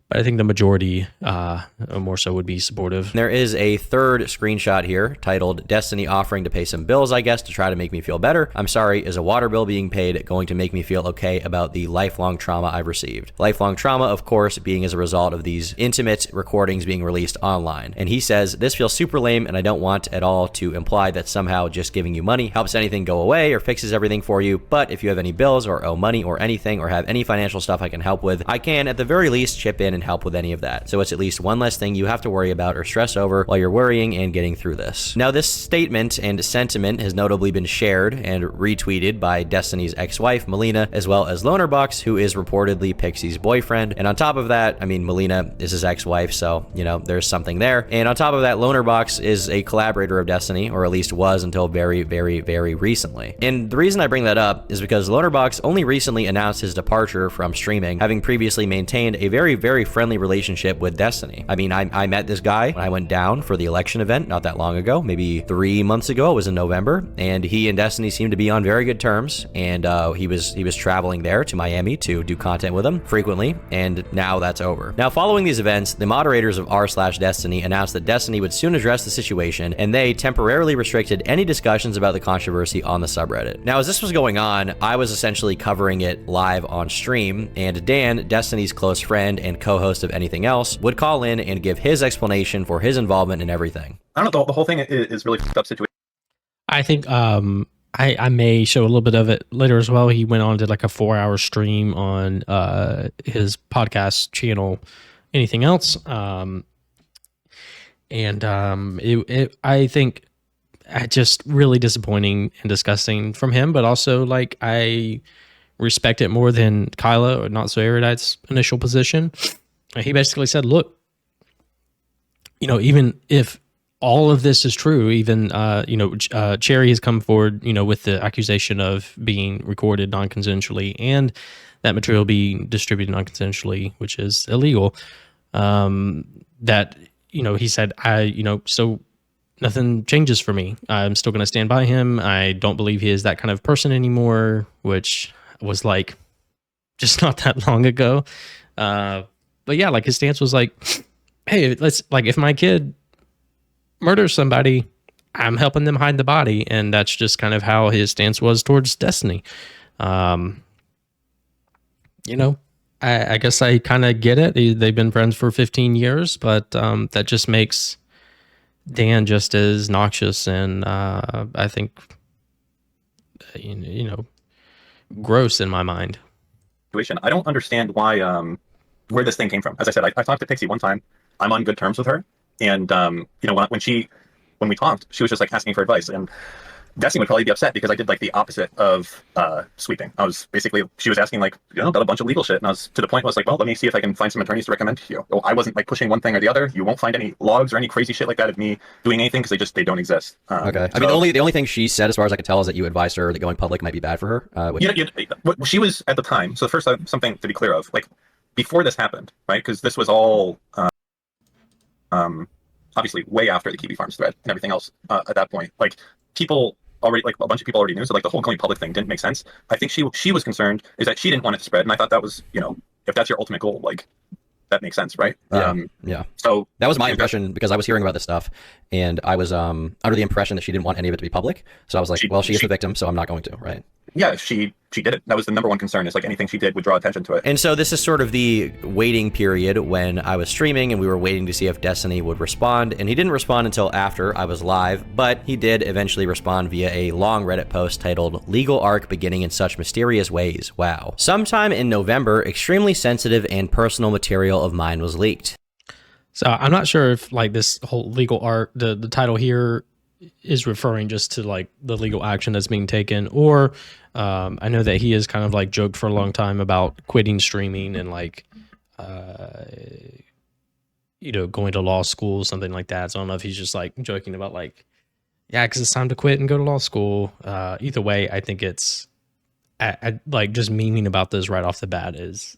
[SPEAKER 1] But I think the majority more so would be supportive.
[SPEAKER 2] There is a third screenshot here titled Destiny offering to pay some bills, I guess, to try to make me feel better. I'm sorry, is a water bill being paid going to make me feel okay about the lifelong trauma I've received? Lifelong trauma, of course, being as a result of these intimate recordings being released online. And he says, this feels super lame and I don't want at all to imply that somehow just giving you money helps anything go away or fixes everything for you. But if you have any bills or owe money or anything or have any financial stuff I can help with, I can at the very least chip in and help with any of that. So it's at least one less thing you have to worry about or stress over while you're worrying and getting through this. Now, this statement and sentiment has notably been shared and retweeted by Destiny's ex-wife, Melina, as well as Lonerbox, who is reportedly Pixie's boyfriend. And on top of that, I mean, Melina is his ex-wife, so, you know, there's something there. And on top of that, Lonerbox is a collaborator of Destiny, or at least was until very recently. And the reason I bring that up is because Lonerbox only recently announced his departure from streaming, having previously maintained a very friendly relationship with Destiny. I mean, I met this guy when I went down for the election event not that long ago, maybe 3 months ago. It was in November, and he and Destiny seemed to be on very good terms. And he was traveling there to Miami to do content with him frequently, and now that's over. Now, following these events, the moderators of r/Destiny announced that Destiny would soon address the situation, and they temporarily restricted any discussions about the controversy on the subreddit. Now, as this was going on, I was essentially covering it live on stream, and Dan, Destiny's close friend and co-host of Anything Else, would call in and give his explanation for his involvement in everything.
[SPEAKER 6] I don't know, the whole thing is really fucked up situation.
[SPEAKER 1] I think I may show a little bit of it later as well. He went on to like a 4-hour stream on his podcast channel, Anything Else. I think just really disappointing and disgusting from him, but also like I respect it more than Kyla or Not So Erudite's initial position. He basically said, look, you know, even if all of this is true, even, Cherry has come forward, you know, with the accusation of being recorded non-consensually and that material being distributed non-consensually, which is illegal, that, you know, he said, so nothing changes for me. I'm still going to stand by him. I don't believe he is that kind of person anymore, which was like just not that long ago. But yeah, like his stance was like, hey, let's like if my kid murders somebody, I'm helping them hide the body. And that's just kind of how his stance was towards Destiny. You know, I guess I kind of get it. They've been friends for 15 years, but that just makes Dan just as noxious and I think, gross in my mind.
[SPEAKER 6] I don't understand why, where this thing came from. As I said, I talked to Pixie one time. I'm on good terms with her. And, when we talked, she was just like asking for advice. And Destiny would probably be upset because I did like the opposite of sweeping. I was basically, she was asking like, about a bunch of legal shit. And I was to the point where I was like, well, let me see if I can find some attorneys to recommend to you. Well, I wasn't like pushing one thing or the other. You won't find any logs or any crazy shit like that of me doing anything because they don't exist.
[SPEAKER 2] Okay. I mean, the only thing she said, as far as I could tell, is that you advised her that going public might be bad for her.
[SPEAKER 6] She was at the time. So the first something to be clear of, like before this happened, right? Because this was all obviously way after the Kiwi Farms thread and everything else at that point. Like people already, like a bunch of people already knew. So like the whole going public thing didn't make sense. I think she was concerned is that she didn't want it to spread. And I thought that was, if that's your ultimate goal, like that makes sense, right?
[SPEAKER 2] Yeah.
[SPEAKER 6] So
[SPEAKER 2] that was my impression because I was hearing about this stuff and I was under the impression that she didn't want any of it to be public. So I was like, she is the victim, so I'm not going to, right?
[SPEAKER 6] Yeah, she did it. That was the number one concern, is like anything she did would draw attention to it.
[SPEAKER 2] And so this is sort of the waiting period when I was streaming and we were waiting to see if Destiny would respond, and he didn't respond until after I was live, but he did eventually respond via a long Reddit post titled "Legal Arc Beginning in Such Mysterious Ways." Wow. Sometime in November, extremely sensitive and personal material of mine was leaked.
[SPEAKER 1] So I'm not sure if like this whole legal arc, the title here is referring just to like the legal action that's being taken, or I know that he has kind of like joked for a long time about quitting streaming and like going to law school, something like that. So I don't know if he's just like joking about like, yeah, because it's time to quit and go to law school. Either way, I think it's like just memeing about this right off the bat is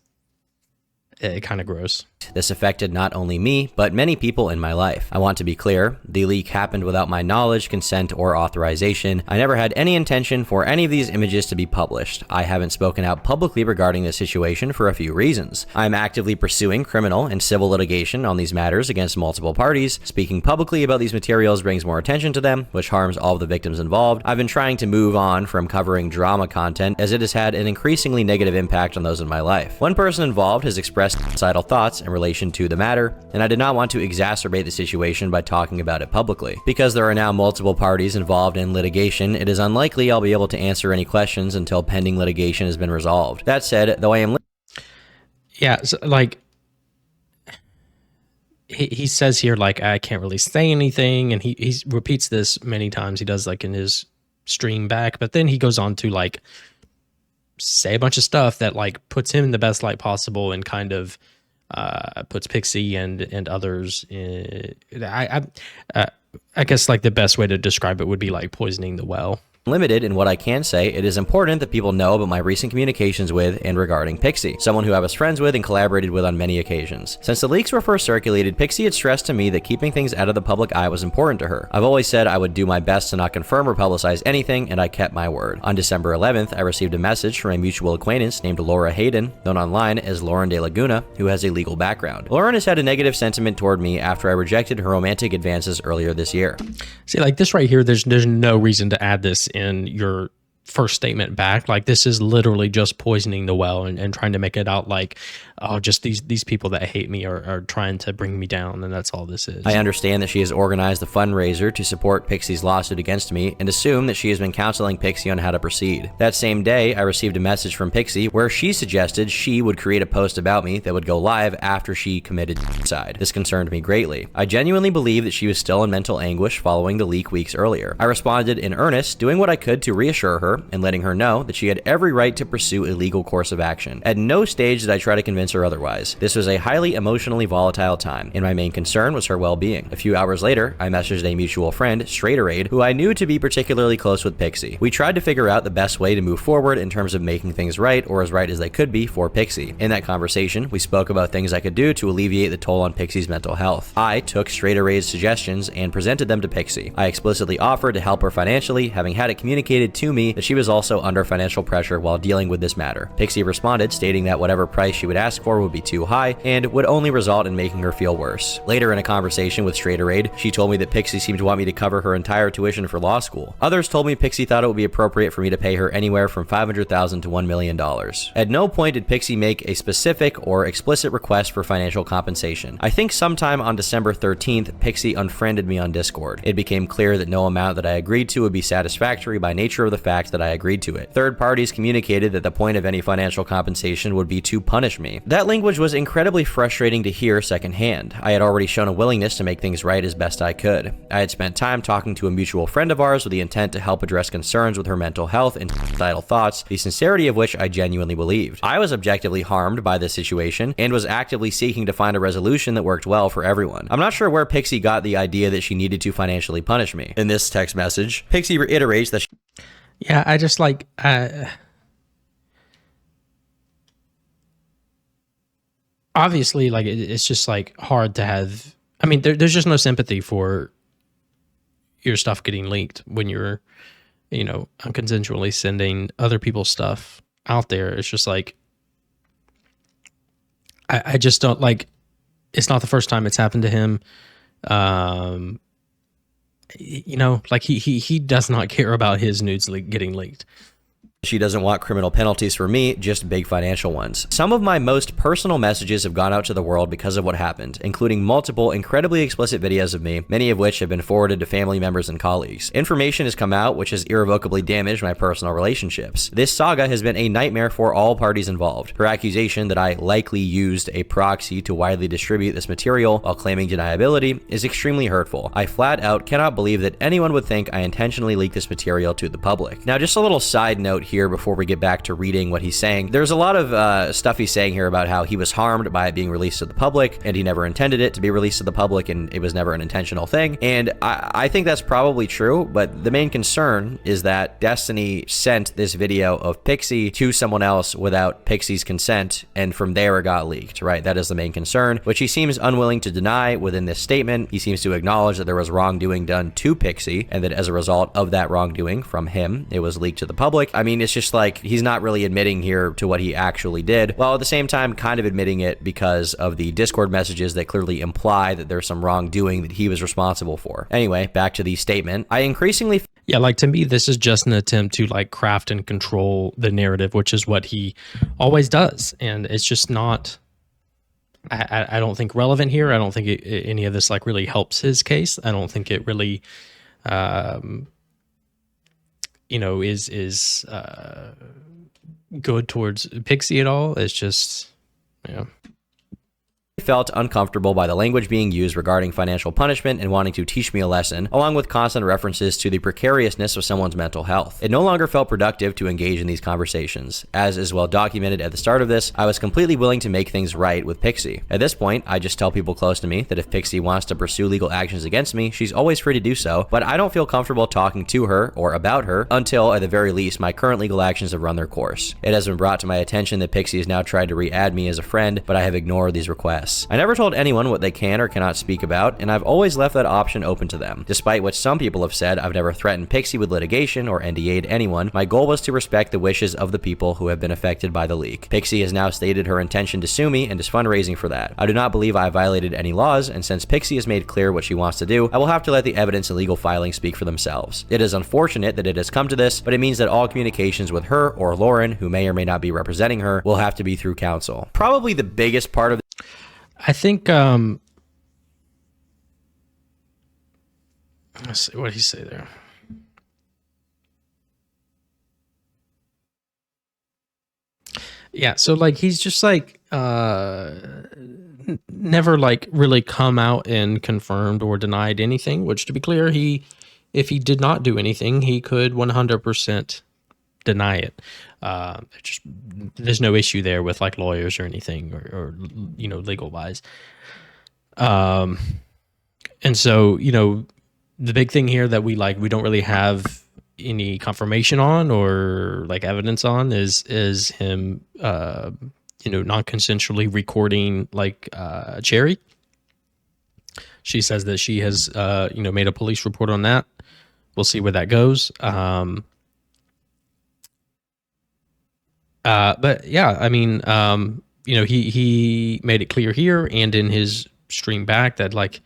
[SPEAKER 1] kind of gross.
[SPEAKER 2] This affected not only me, but many people in my life. I want to be clear, the leak happened without my knowledge, consent, or authorization. I never had any intention for any of these images to be published. I haven't spoken out publicly regarding this situation for a few reasons. I'm actively pursuing criminal and civil litigation on these matters against multiple parties. Speaking publicly about these materials brings more attention to them, which harms all of the victims involved. I've been trying to move on from covering drama content, as it has had an increasingly negative impact on those in my life. One person involved has expressed suicidal thoughts in relation to the matter, and I did not want to exacerbate the situation by talking about it publicly. Because there are now multiple parties involved in litigation, it is unlikely I'll be able to answer any questions until pending litigation has been resolved. That said, though I am
[SPEAKER 1] Yeah, so like he says here, like, I can't really say anything, and he repeats this many times. He does like in his stream back, but then he goes on to like say a bunch of stuff that like puts him in the best light possible and kind of puts Pixie and others in, I guess like the best way to describe it would be like poisoning the well.
[SPEAKER 2] limited in what I can say, it is important that people know about my recent communications with and regarding Pixie, someone who I was friends with and collaborated with on many occasions. Since the leaks were first circulated, Pixie had stressed to me that keeping things out of the public eye was important to her. I've always said I would do my best to not confirm or publicize anything, and I kept my word. On December 11th, I received a message from a mutual acquaintance named Laura Hayden, known online as Lauren De Laguna, who has a legal background. Lauren has had a negative sentiment toward me after I rejected her romantic advances earlier this year.
[SPEAKER 1] See, like this right here, there's no reason to add this in your first statement back. Like this is literally just poisoning the well and trying to make it out like, oh, just these people that hate me are trying to bring me down, and that's all this is.
[SPEAKER 2] I understand that she has organized a fundraiser to support Pixie's lawsuit against me and assume that she has been counseling Pixie on how to proceed. That same day, I received a message from Pixie where she suggested she would create a post about me that would go live after she committed suicide. This concerned me greatly. I genuinely believe that she was still in mental anguish following the leak weeks earlier. I responded in earnest, doing what I could to reassure her and letting her know that she had every right to pursue a legal course of action. At no stage did I try to convince her otherwise. This was a highly emotionally volatile time, and my main concern was her well-being. A few hours later, I messaged a mutual friend, Straighteraid, who I knew to be particularly close with Pixie. We tried to figure out the best way to move forward in terms of making things right, or as right as they could be, for Pixie. In that conversation, we spoke about things I could do to alleviate the toll on Pixie's mental health. I took Straighteraid's suggestions and presented them to Pixie. I explicitly offered to help her financially, having had it communicated to me that she was also under financial pressure while dealing with this matter. Pixie responded, stating that whatever price she would ask for would be too high and would only result in making her feel worse. Later in a conversation with Straighteraid, she told me that Pixie seemed to want me to cover her entire tuition for law school. Others told me Pixie thought it would be appropriate for me to pay her anywhere from $500,000 to $1 million. At no point did Pixie make a specific or explicit request for financial compensation. I think sometime on December 13th, Pixie unfriended me on Discord. It became clear that no amount that I agreed to would be satisfactory by nature of the fact that I agreed to it. Third parties communicated that the point of any financial compensation would be to punish me. That language was incredibly frustrating to hear secondhand. I had already shown a willingness to make things right as best I could. I had spent time talking to a mutual friend of ours with the intent to help address concerns with her mental health and suicidal thoughts, the sincerity of which I genuinely believed. I was objectively harmed by this situation and was actively seeking to find a resolution that worked well for everyone. I'm not sure where Pixie got the idea that she needed to financially punish me. In this text message, Pixie reiterates that
[SPEAKER 1] Yeah, I just like obviously like it's just like hard to have. I mean, there's just no sympathy for your stuff getting leaked when you're, unconsensually sending other people's stuff out there. It's just like I just don't like. It's not the first time it's happened to him. Like he does not care about his nudes getting leaked.
[SPEAKER 2] She doesn't want criminal penalties for me, just big financial ones. Some of my most personal messages have gone out to the world because of what happened, including multiple incredibly explicit videos of me, many of which have been forwarded to family members and colleagues. Information has come out which has irrevocably damaged my personal relationships. This saga has been a nightmare for all parties involved. Her accusation that I likely used a proxy to widely distribute this material while claiming deniability is extremely hurtful. I flat out cannot believe that anyone would think I intentionally leaked this material to the public. Now, just a little side note here before we get back to reading what he's saying. There's a lot of stuff he's saying here about how he was harmed by it being released to the public, and he never intended it to be released to the public, and it was never an intentional thing. And I think that's probably true, but the main concern is that Destiny sent this video of Pixie to someone else without Pixie's consent, and from there it got leaked, right? That is the main concern, which he seems unwilling to deny within this statement. He seems to acknowledge that there was wrongdoing done to Pixie, and that as a result of that wrongdoing from him, it was leaked to the public. I mean, it's just like he's not really admitting here to what he actually did, while at the same time kind of admitting it because of the Discord messages that clearly imply that there's some wrongdoing that he was responsible for. Anyway, back to the statement. I increasingly...
[SPEAKER 1] Yeah, like to me, this is just an attempt to like craft and control the narrative, which is what he always does. And it's just not, I don't think relevant here. I don't think any of this like really helps his case. I don't think it really, you know, is good towards Pixie at all. It's just, yeah.
[SPEAKER 2] Felt uncomfortable by the language being used regarding financial punishment and wanting to teach me a lesson, along with constant references to the precariousness of someone's mental health. It no longer felt productive to engage in these conversations. As is well documented at the start of this, I was completely willing to make things right with Pixie. At this point, I just tell people close to me that if Pixie wants to pursue legal actions against me, she's always free to do so, but I don't feel comfortable talking to her or about her until, at the very least, my current legal actions have run their course. It has been brought to my attention that Pixie has now tried to re-add me as a friend, but I have ignored these requests. I never told anyone what they can or cannot speak about, and I've always left that option open to them. Despite what some people have said, I've never threatened Pixie with litigation or NDA'd anyone. My goal was to respect the wishes of the people who have been affected by the leak. Pixie has now stated her intention to sue me and is fundraising for that. I do not believe I violated any laws, and since Pixie has made clear what she wants to do, I will have to let the evidence and legal filings speak for themselves. It is unfortunate that it has come to this, but it means that all communications with her or Lauren, who may or may not be representing her, will have to be through counsel. Probably the biggest part of
[SPEAKER 1] I think, let's see, what did he say there? Yeah, so like he's just like never like really come out and confirmed or denied anything, which to be clear, if he did not do anything, he could 100% deny it. There's no issue there with like lawyers or anything or you know, legal wise. And so, you know, the big thing here that we don't really have any confirmation on or like evidence on is him, you know, non-consensually recording like Cherry. She says that she has, you know, made a police report on that. We'll see where that goes. But yeah, I mean, you know, he made it clear here and in his stream back that like,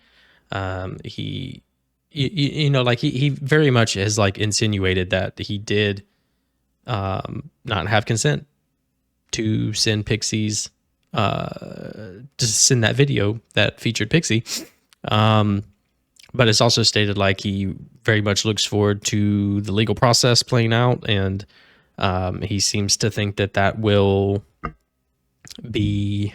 [SPEAKER 1] you know, like he very much has like insinuated that he did, not have consent to send Pixie's, to send that video that featured Pixie. But it's also stated like he very much looks forward to the legal process playing out, and he seems to think that will be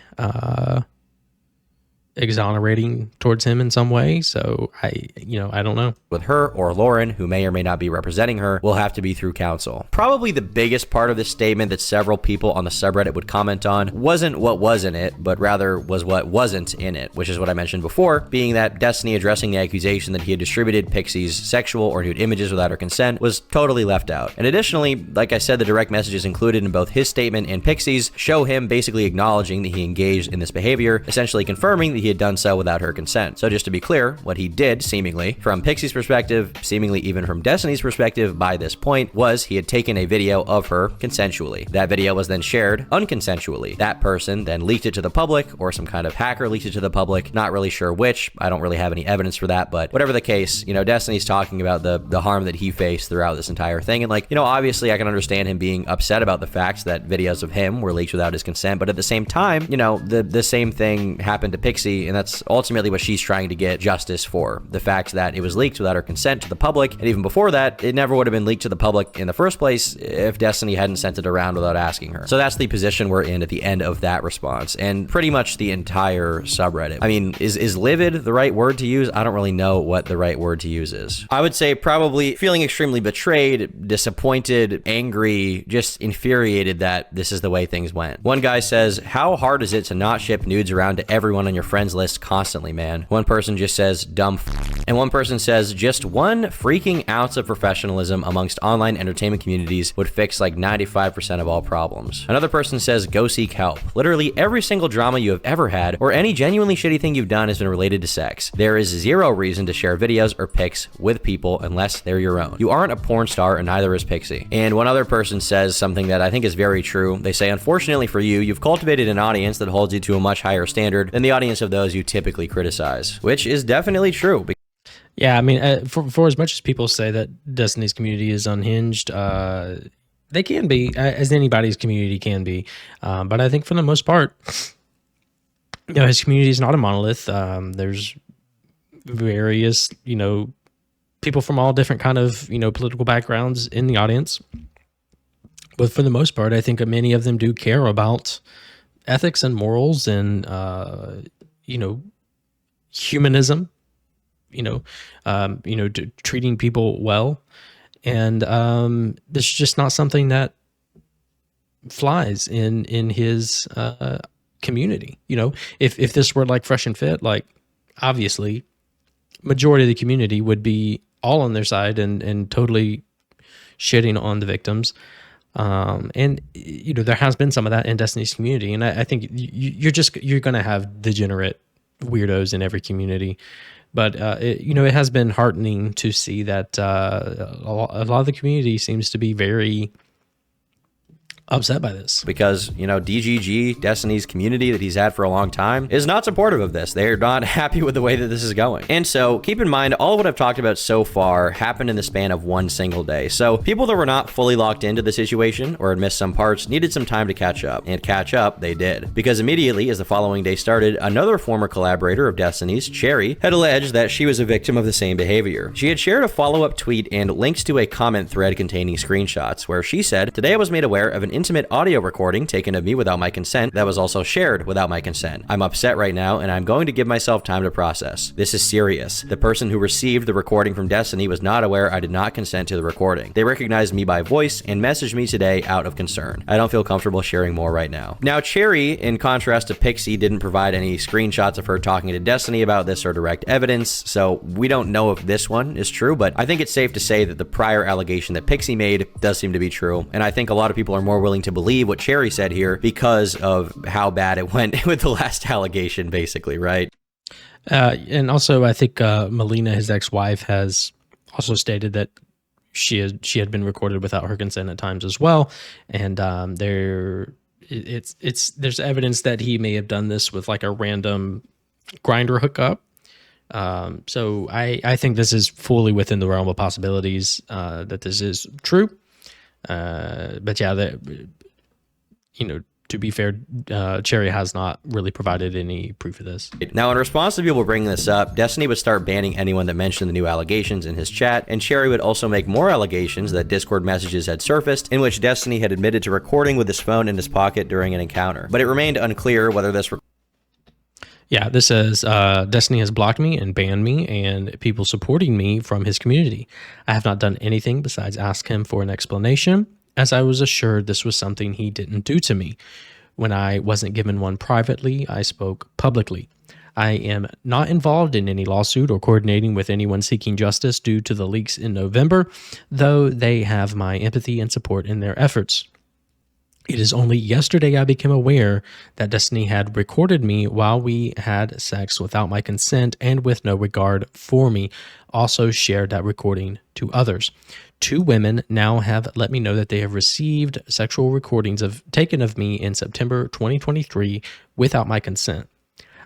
[SPEAKER 1] exonerating towards him in some way. So I don't know.
[SPEAKER 2] With her or Lauren, who may or may not be representing her, will have to be through counsel. Probably the biggest part of this statement that several people on the subreddit would comment on wasn't what was in it, but rather was what wasn't in it, which is what I mentioned before, being that Destiny addressing the accusation that he had distributed Pixie's sexual or nude images without her consent was totally left out. And additionally, like I said, the direct messages included in both his statement and Pixie's show him basically acknowledging that he engaged in this behavior, essentially confirming that he had done so without her consent. So just to be clear, what he did, seemingly, from Pixie's perspective, seemingly even from Destiny's perspective by this point, was he had taken a video of her consensually. That video was then shared unconsensually. That person then leaked it to the public, or some kind of hacker leaked it to the public. Not really sure which. I don't really have any evidence for that, but whatever the case, you know, Destiny's talking about the harm that he faced throughout this entire thing. And like, you know, obviously I can understand him being upset about the fact that videos of him were leaked without his consent, but at the same time, you know, the same thing happened to Pixie, and that's ultimately what she's trying to get justice for. The fact that it was leaked without her consent to the public, and even before that, it never would have been leaked to the public in the first place if Destiny hadn't sent it around without asking her. So that's the position we're in at the end of that response, and pretty much the entire subreddit. I mean, is livid the right word to use? I don't really know what the right word to use is. I would say probably feeling extremely betrayed, disappointed, angry, just infuriated that this is the way things went. One guy says, how hard is it to not ship nudes around to everyone on your friends list constantly, man? One person just says, dumb and one person says, just one freaking ounce of professionalism amongst online entertainment communities would fix like 95% of all problems. Another person says, go seek help. Literally every single drama you have ever had or any genuinely shitty thing you've done has been related to sex. There is zero reason to share videos or pics with people unless they're your own. You aren't a porn star and neither is Pixie. And one other person says something that I think is very true. They say, unfortunately for you, you've cultivated an audience that holds you to a much higher standard than the audience of those you typically criticize, which is definitely true.
[SPEAKER 1] Yeah, I mean, for as much as people say that Destiny's community is unhinged, they can be, as anybody's community can be. But I think for the most part, you know, his community is not a monolith. There's various, you know, people from all different kind of, you know, political backgrounds in the audience. But for the most part, I think many of them do care about ethics and morals and, you know, humanism. Treating people well. And this is just not something that flies in his community. You know, if this were like Fresh and Fit, like obviously majority of the community would be all on their side and totally shitting on the victims. And you know, there has been some of that in Destiny's community. And I think you're going to have degenerate weirdos in every community. But, it has been heartening to see that a lot of the community seems to be very upset by this.
[SPEAKER 2] Because, you know, DGG, Destiny's community that he's had for a long time, is not supportive of this. They're not happy with the way that this is going. And so keep in mind, all of what I've talked about so far happened in the span of one single day. So people that were not fully locked into the situation or had missed some parts needed some time to catch up. And catch up they did. Because immediately as the following day started, another former collaborator of Destiny's, Cherry, had alleged that she was a victim of the same behavior. She had shared a follow-up tweet and links to a comment thread containing screenshots where she said, today I was made aware of an intimate audio recording taken of me without my consent that was also shared without my consent. I'm upset right now and I'm going to give myself time to process. This is serious. The person who received the recording from Destiny was not aware I did not consent to the recording. They recognized me by voice and messaged me today out of concern. I don't feel comfortable sharing more right now. Now, Cherry, in contrast to Pixie, didn't provide any screenshots of her talking to Destiny about this or direct evidence, so we don't know if this one is true, but I think it's safe to say that the prior allegation that Pixie made does seem to be true, and I think a lot of people are more willing to believe what Cherry said here because of how bad it went with the last allegation, basically, right?
[SPEAKER 1] And also, I think Melina, his ex-wife, has also stated that she had been recorded without her consent at times as well, and there's evidence that he may have done this with like a random Grindr hookup. So I think this is fully within the realm of possibilities that this is true. But yeah, to be fair, Cherry has not really provided any proof of this.
[SPEAKER 2] Now, in response to people bringing this up, Destiny would start banning anyone that mentioned the new allegations in his chat, and Cherry would also make more allegations that Discord messages had surfaced in which Destiny had admitted to recording with his phone in his pocket during an encounter. But it remained unclear whether this...
[SPEAKER 1] Yeah, this says, Destiny has blocked me and banned me and people supporting me from his community. I have not done anything besides ask him for an explanation, as I was assured this was something he didn't do to me. When I wasn't given one privately, I spoke publicly. I am not involved in any lawsuit or coordinating with anyone seeking justice due to the leaks in November, though they have my empathy and support in their efforts. It is only yesterday I became aware that Destiny had recorded me while we had sex without my consent and with no regard for me. Also shared that recording to others. 2 women now have let me know that they have received sexual recordings taken of me in September 2023 without my consent.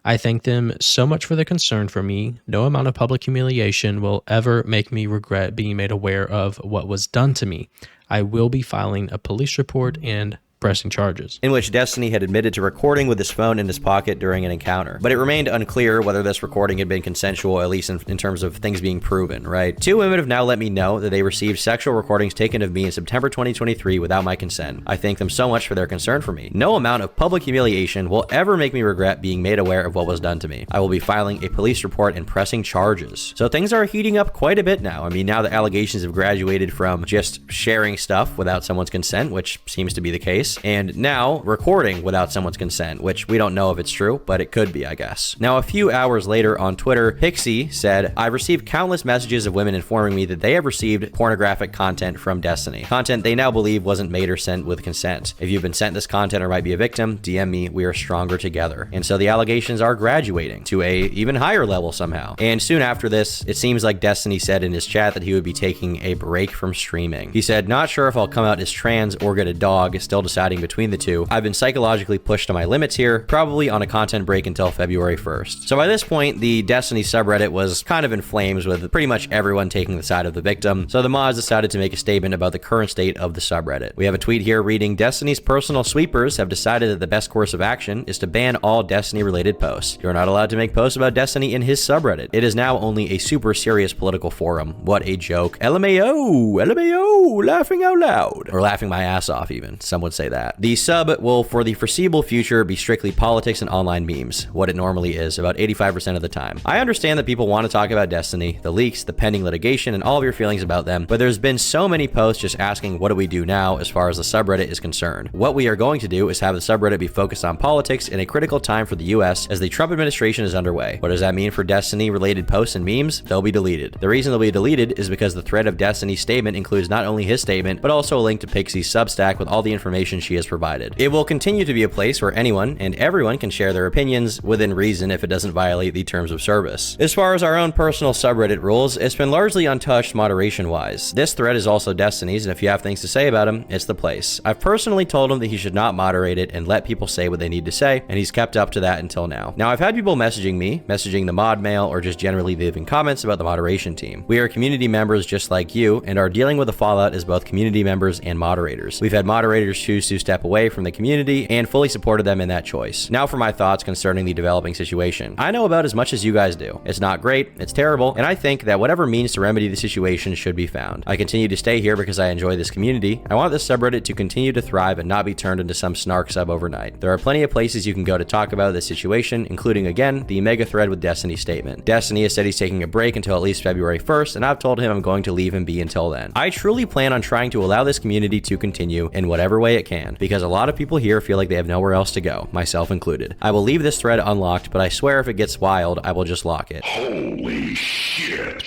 [SPEAKER 1] I thank them so much for their concern for me. No amount of public humiliation will ever make me regret being made aware of what was done to me. I will be filing a police report and pressing charges.
[SPEAKER 2] In which Destiny had admitted to recording with his phone in his pocket during an encounter. But it remained unclear whether this recording had been consensual, at least in terms of things being proven, right? 2 women have now let me know that they received sexual recordings taken of me in September 2023 without my consent. I thank them so much for their concern for me. No amount of public humiliation will ever make me regret being made aware of what was done to me. I will be filing a police report and pressing charges. So things are heating up quite a bit now. I mean, now the allegations have graduated from just sharing stuff without someone's consent, which seems to be the case, and now recording without someone's consent, which we don't know if it's true, but it could be, I guess. Now, a few hours later on Twitter, Pixie said, I've received countless messages of women informing me that they have received pornographic content from Destiny. Content they now believe wasn't made or sent with consent. If you've been sent this content or might be a victim, DM me, we are stronger together. And so the allegations are graduating to a even higher level somehow. And soon after this, it seems like Destiny said in his chat that he would be taking a break from streaming. He said, not sure if I'll come out as trans or get a dog, still deciding between the two. I've been psychologically pushed to my limits here, probably on a content break until February 1st. So by this point, the Destiny subreddit was kind of in flames with pretty much everyone taking the side of the victim. So the mods decided to make a statement about the current state of the subreddit. We have a tweet here reading, Destiny's personal sweepers have decided that the best course of action is to ban all Destiny related posts. You're not allowed to make posts about Destiny in his subreddit. It is now only a super serious political forum. What a joke. LMAO, LMAO, laughing out loud. Or laughing my ass off even. Some would say that. The sub will, for the foreseeable future, be strictly politics and online memes, what it normally is, about 85% of the time. I understand that people want to talk about Destiny, the leaks, the pending litigation, and all of your feelings about them, but there's been so many posts just asking what do we do now as far as the subreddit is concerned. What we are going to do is have the subreddit be focused on politics in a critical time for the US as the Trump administration is underway. What does that mean for Destiny-related posts and memes? They'll be deleted. The reason they'll be deleted is because the thread of Destiny's statement includes not only his statement, but also a link to Pixie's Substack with all the information she has provided. It will continue to be a place where anyone and everyone can share their opinions within reason if it doesn't violate the terms of service. As far as our own personal subreddit rules, it's been largely untouched moderation-wise. This thread is also Destiny's, and if you have things to say about him, it's the place. I've personally told him that he should not moderate it and let people say what they need to say, and he's kept up to that until now. Now, I've had people messaging me, messaging the mod mail, or just generally leaving comments about the moderation team. We are community members just like you, and are dealing with the fallout as both community members and moderators. We've had moderators choose to step away from the community and fully supported them in that choice. Now for my thoughts concerning the developing situation. I know about as much as you guys do. It's not great, it's terrible, and I think that whatever means to remedy the situation should be found. I continue to stay here because I enjoy this community. I want this subreddit to continue to thrive and not be turned into some snark sub overnight. There are plenty of places you can go to talk about this situation, including again, the mega thread with Destiny's statement. Destiny has said he's taking a break until at least February 1st, and I've told him I'm going to leave him be until then. I truly plan on trying to allow this community to continue in whatever way it can, because a lot of people here feel like they have nowhere else to go, myself included. I will leave this thread unlocked, but I swear if it gets wild, I will just lock it.
[SPEAKER 3] Holy shit.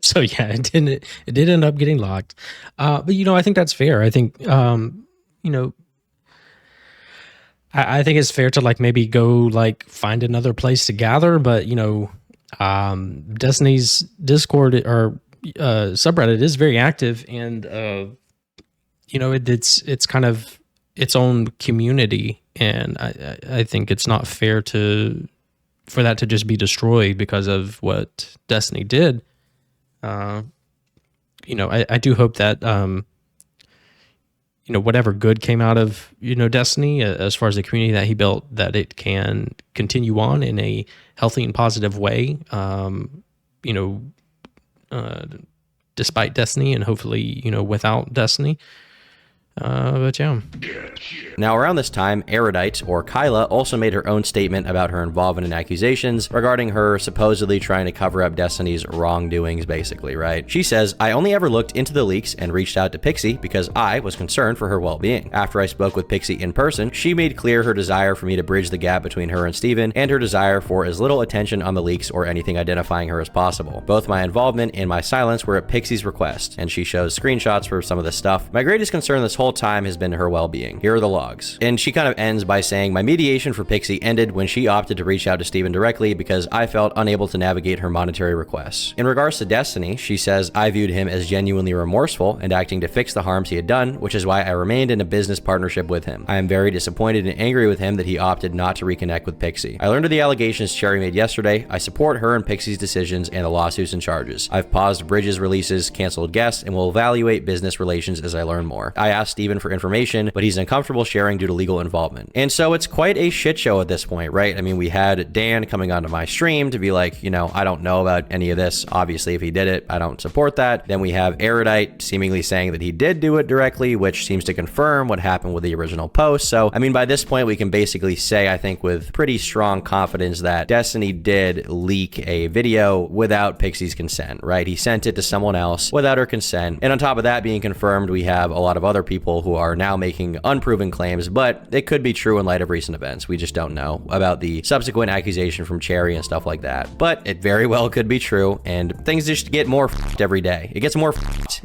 [SPEAKER 1] So yeah, it did end up getting locked. But I think that's fair. I think I think it's fair to maybe go find another place to gather, but Destiny's Discord or subreddit is very active, and it's kind of its own community, and I think it's not fair for that to just be destroyed because of what Destiny did. I do hope that whatever good came out of Destiny as far as the community that he built, that it can continue on in a healthy and positive way. Despite Destiny, and hopefully without Destiny. But yeah.
[SPEAKER 2] Now, around this time, Aidite, or Kyla, also made her own statement about her involvement in accusations regarding her supposedly trying to cover up Destiny's wrongdoings, basically, right? She says, I only ever looked into the leaks and reached out to Pixie because I was concerned for her well-being. After I spoke with Pixie in person, she made clear her desire for me to bridge the gap between her and Steven, and her desire for as little attention on the leaks or anything identifying her as possible. Both my involvement and my silence were at Pixie's request, and she shows screenshots for some of this stuff. My greatest concern this whole whole time has been her well-being. Here are the logs. And she kind of ends by saying, my mediation for Pixie ended when she opted to reach out to Steven directly because I felt unable to navigate her monetary requests. In regards to Destiny, she says, I viewed him as genuinely remorseful and acting to fix the harms he had done, which is why I remained in a business partnership with him. I am very disappointed and angry with him that he opted not to reconnect with Pixie. I learned of the allegations Cherry made yesterday. I support her and Pixie's decisions and the lawsuits and charges. I've paused Bridges releases, canceled guests, and will evaluate business relations as I learn more. I asked Steven for information, but he's uncomfortable sharing due to legal involvement. And so it's quite a shit show at this point, right? I mean, we had Dan coming onto my stream to be like, you know, I don't know about any of this. Obviously, if he did it, I don't support that. Then we have Aidite seemingly saying that he did do it directly, which seems to confirm what happened with the original post. So, I mean, by this point, we can basically say, I think with pretty strong confidence that Destiny did leak a video without Pixie's consent, right? He sent it to someone else without her consent. And on top of that being confirmed, we have a lot of other people who are now making unproven claims, but it could be true in light of recent events. We just don't know about the subsequent accusation from Cherry and stuff like that. But it very well could be true, and things just get more every day. It gets more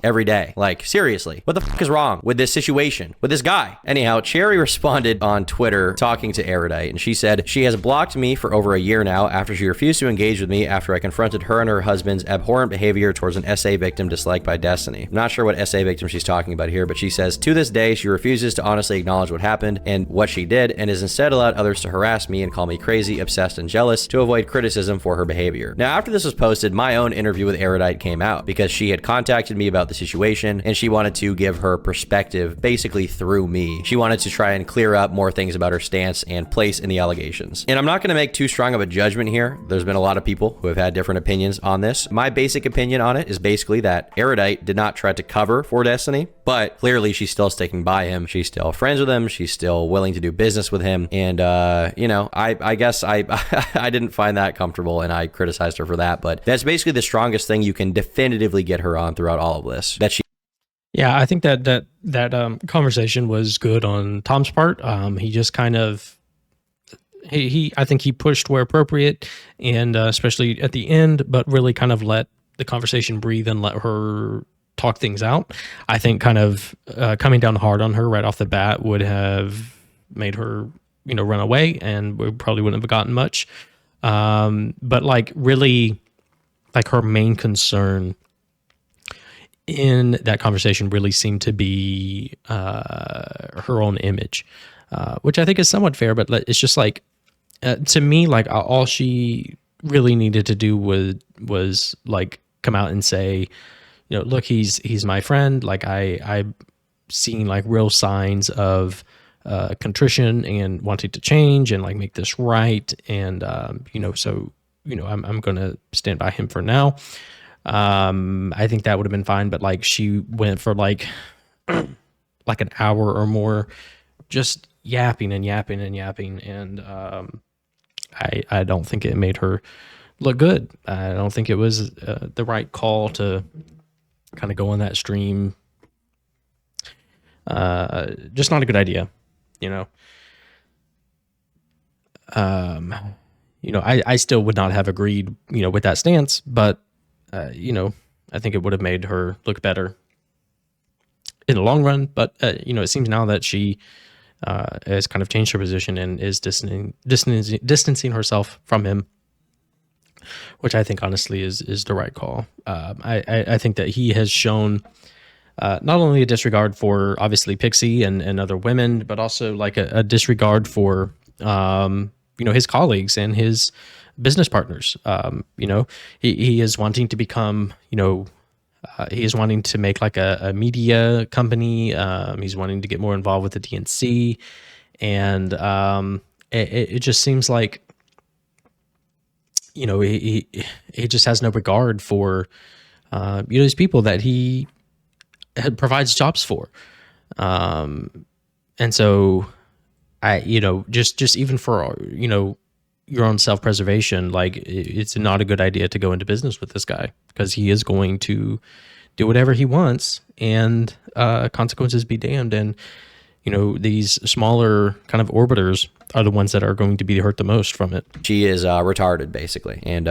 [SPEAKER 2] every day. Like, seriously, what the is wrong with this situation, with this guy? Anyhow, Cherry responded on Twitter talking to Aidite, and she said, she has blocked me for over a year now after she refused to engage with me after I confronted her and her husband's abhorrent behavior towards an SA victim disliked by Destiny. I'm not sure what SA victim she's talking about here, but she says, to this day, she refuses to honestly acknowledge what happened and what she did, and has instead allowed others to harass me and call me crazy, obsessed, and jealous to avoid criticism for her behavior. Now, after this was posted, my own interview with Aidite came out because she had contacted me about the situation and she wanted to give her perspective basically through me. She wanted to try and clear up more things about her stance and place in the allegations. And I'm not going to make too strong of a judgment here. There's been a lot of people who have had different opinions on this. My basic opinion on it is basically that Aidite did not try to cover for Destiny, but clearly she's still sticking by him. She's still friends with him. She's still willing to do business with him. And, you know, I guess I didn't find that comfortable and I criticized her for that, but that's basically the strongest thing you can definitively get her on throughout all of this. That she
[SPEAKER 1] Yeah, I think that conversation was good on Tom's part. He just kind of, I think he pushed where appropriate, and especially at the end, but really kind of let the conversation breathe and let her talk things out. I think kind of coming down hard on her right off the bat would have made her, you know, run away, and we probably wouldn't have gotten much. But like really, like her main concern in that conversation really seemed to be her own image, which I think is somewhat fair, but it's just like, to me, like all she really needed to do was like come out and say, you know, look, he's my friend. Like I've seen like real signs of contrition and wanting to change and like make this right. And, you know, so, you know, I'm going to stand by him for now. I think that would have been fine, but like she went for like an hour or more just yapping and yapping and yapping, and I don't think it made her look good. I don't think it was the right call to kind of go on that stream. Just not a good idea, you know. You know, I still would not have agreed, you know, with that stance, but you know, I think it would have made her look better in the long run. But you know, it seems now that she has kind of changed her position and is distancing herself from him, which I think honestly is the right call. I think that he has shown not only a disregard for obviously Pixie and other women, but also like a disregard for you know, his colleagues and his business partners. You know, he is wanting to become, you know, he is wanting to make like a media company. He's wanting to get more involved with the DNC, and it just seems like, you know, he just has no regard for you know, these people that he provides jobs for, and so you know, just even for, you know, your own self-preservation, like it's not a good idea to go into business with this guy, because he is going to do whatever he wants, and consequences be damned. And you know, these smaller kind of orbiters are the ones that are going to be hurt the most from it.
[SPEAKER 2] She is retarded, basically. And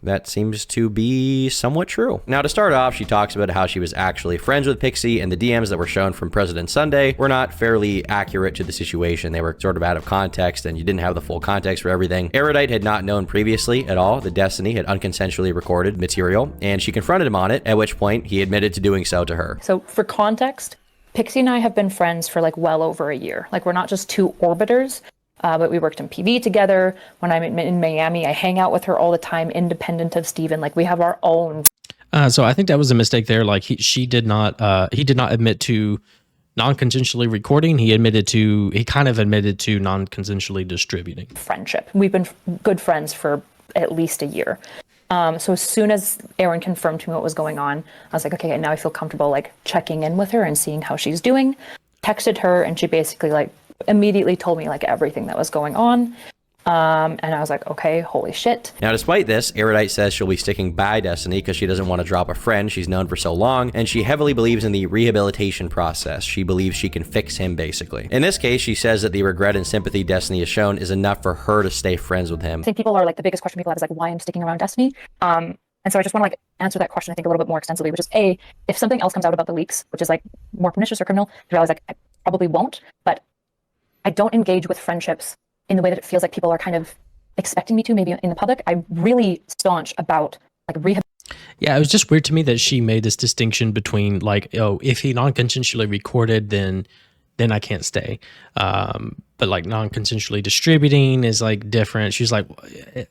[SPEAKER 2] that seems to be somewhat true. Now, to start off, she talks about how she was actually friends with Pixie, and the DMs that were shown from President Sunday were not fairly accurate to the situation. They were sort of out of context, and you didn't have the full context for everything. Aidite had not known previously at all that Destiny had unconsensually recorded material, and she confronted him on it, at which point he admitted to doing so to her.
[SPEAKER 7] So for context, Pixie and I have been friends for like well over a year. Like, we're not just two orbiters. But we worked in PV together. When I'm in Miami, I hang out with her all the time, independent of Steven. Like, we have our own.
[SPEAKER 1] So I think that was a mistake there. Like, he did not admit to non-consensually recording. He kind of admitted to non-consensually distributing.
[SPEAKER 7] Friendship. We've been good friends for at least a year. So as soon as Aaron confirmed to me what was going on, I was like, okay, now I feel comfortable like checking in with her and seeing how she's doing. Texted her, and she basically like immediately told me like everything that was going on. And I was like, okay, holy shit.
[SPEAKER 2] Now, despite this, Aidite says she'll be sticking by Destiny because she doesn't want to drop a friend she's known for so long, and she heavily believes in the rehabilitation process. She believes she can fix him, basically. In this case, she says that the regret and sympathy Destiny has shown is enough for her to stay friends with him.
[SPEAKER 7] I think people are like, the biggest question people have is like, why I'm sticking around Destiny. And so I just want to like answer that question, I think, a little bit more extensively, which is if something else comes out about the leaks, which is like more pernicious or criminal, I realize like I probably won't, but I don't engage with friendships in the way that it feels like people are kind of expecting me to, maybe in the public. I'm really staunch about like rehab.
[SPEAKER 1] Yeah, it was just weird to me that she made this distinction between like, oh, if he non-consensually recorded, then I can't stay. But like non-consensually distributing is like different. She's like,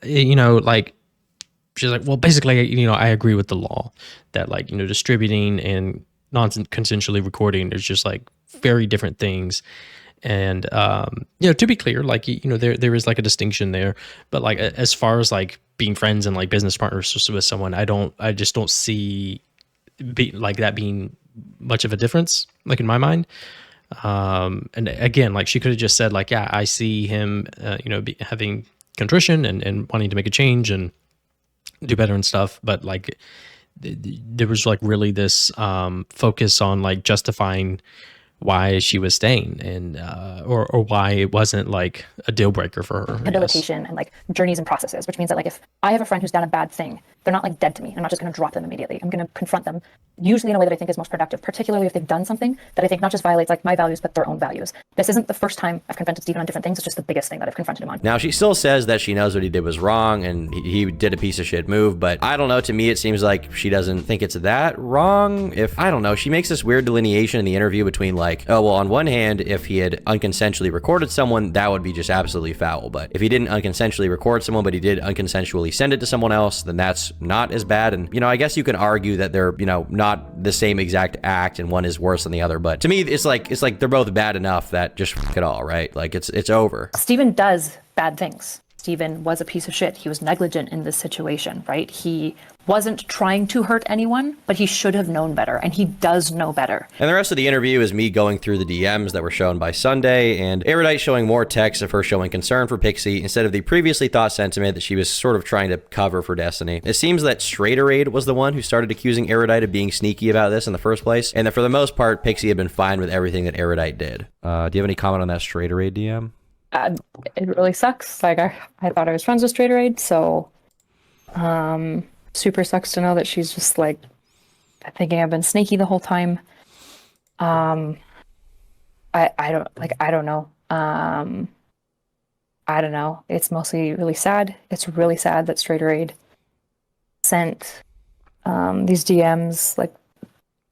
[SPEAKER 1] she's like, well, basically, I agree with the law that like, distributing and non-consensually recording, there's just like very different things. And, to be clear, like, there is like a distinction there, but like, as far as like being friends and like business partners with someone, I just don't see that being much of a difference, like in my mind. And again, like she could have just said like, yeah, I see him, having contrition and wanting to make a change and do better and stuff. But like, there was like really this, focus on like justifying why she was staying and or why it wasn't like a deal breaker for her.
[SPEAKER 7] Rehabilitation and like journeys and processes, which means that like if I have a friend who's done a bad thing, they're not like dead to me. I'm not just going to drop them immediately. I'm going to confront them, usually in a way that I think is most productive, particularly if they've done something that I think not just violates like my values, but their own values. This isn't the first time I've confronted Steven on different things. It's just the biggest thing that I've confronted him on.
[SPEAKER 2] Now, she still says that she knows what he did was wrong and he did a piece of shit move, but I don't know. To me, it seems like she doesn't think it's that wrong. I don't know, she makes this weird delineation in the interview between like, oh, well, on one hand, if he had unconsensually recorded someone, that would be just absolutely foul. But if he didn't unconsensually record someone, but he did unconsensually send it to someone else, then that's not as bad. And, I guess you can argue that they're, not the same exact act and one is worse than the other. But to me, it's like they're both bad enough that just fuck it all, right? Like it's over.
[SPEAKER 7] Steven does bad things. Steven was a piece of shit. He was negligent in this situation, right? He wasn't trying to hurt anyone, but he should have known better, and he does know better.
[SPEAKER 2] And the rest of the interview is me going through the DMs that were shown by Sunday, and Aidite showing more text of her showing concern for Pixie instead of the previously thought sentiment that she was sort of trying to cover for Destiny. It seems that Straighterade was the one who started accusing Aidite of being sneaky about this in the first place, and that for the most part, Pixie had been fine with everything that Aidite did. Do you have any comment on that Straighterade DM?
[SPEAKER 7] It really sucks. Like I thought I was friends with Straighterade, so super sucks to know that she's just like thinking I've been sneaky the whole time. I don't know. I don't know. It's mostly really sad. It's really sad that Straighterade sent these DMs like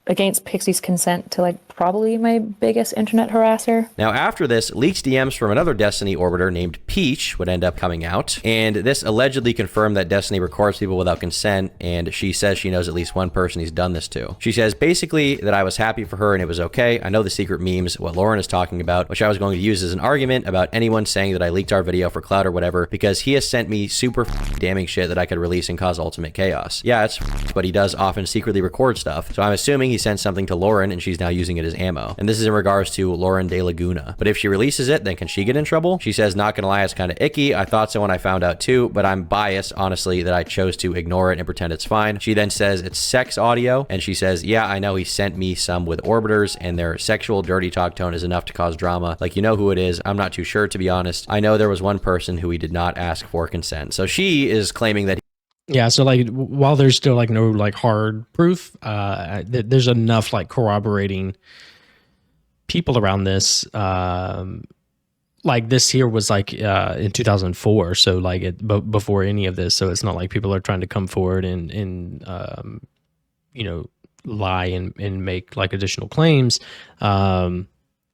[SPEAKER 7] against Pixie's consent to like probably my biggest internet harasser.
[SPEAKER 2] Now, after this, leaked DMs from another Destiny orbiter named Pxie would end up coming out, and this allegedly confirmed that Destiny records people without consent, and she says she knows at least one person he's done this to. She says basically that I was happy for her and it was okay. I know the secret memes, what Lauren is talking about, which I was going to use as an argument about anyone saying that I leaked our video for clout or whatever, because he has sent me super damning shit that I could release and cause ultimate chaos. Yeah, it's but he does often secretly record stuff, so I'm assuming he sent something to Lauren and she's now using it it as ammo. And this is in regards to Lauren De Laguna. But if she releases it, then can she get in trouble? She says, not gonna lie, it's kind of icky. I thought so when I found out too, but I'm biased, honestly, that I chose to ignore it and pretend it's fine. She then says it's sex audio, and she says, yeah, I know he sent me some with orbiters, and their sexual dirty talk tone is enough to cause drama. Like, you know who it is. I'm not too sure, to be honest. I know there was one person who he did not ask for consent. So she is claiming that
[SPEAKER 1] yeah, so like while there's still like no like hard proof, there's enough like corroborating people around this. Like this here was like in 2004, so like before any of this, so it's not like people are trying to come forward and you know, lie and make like additional claims.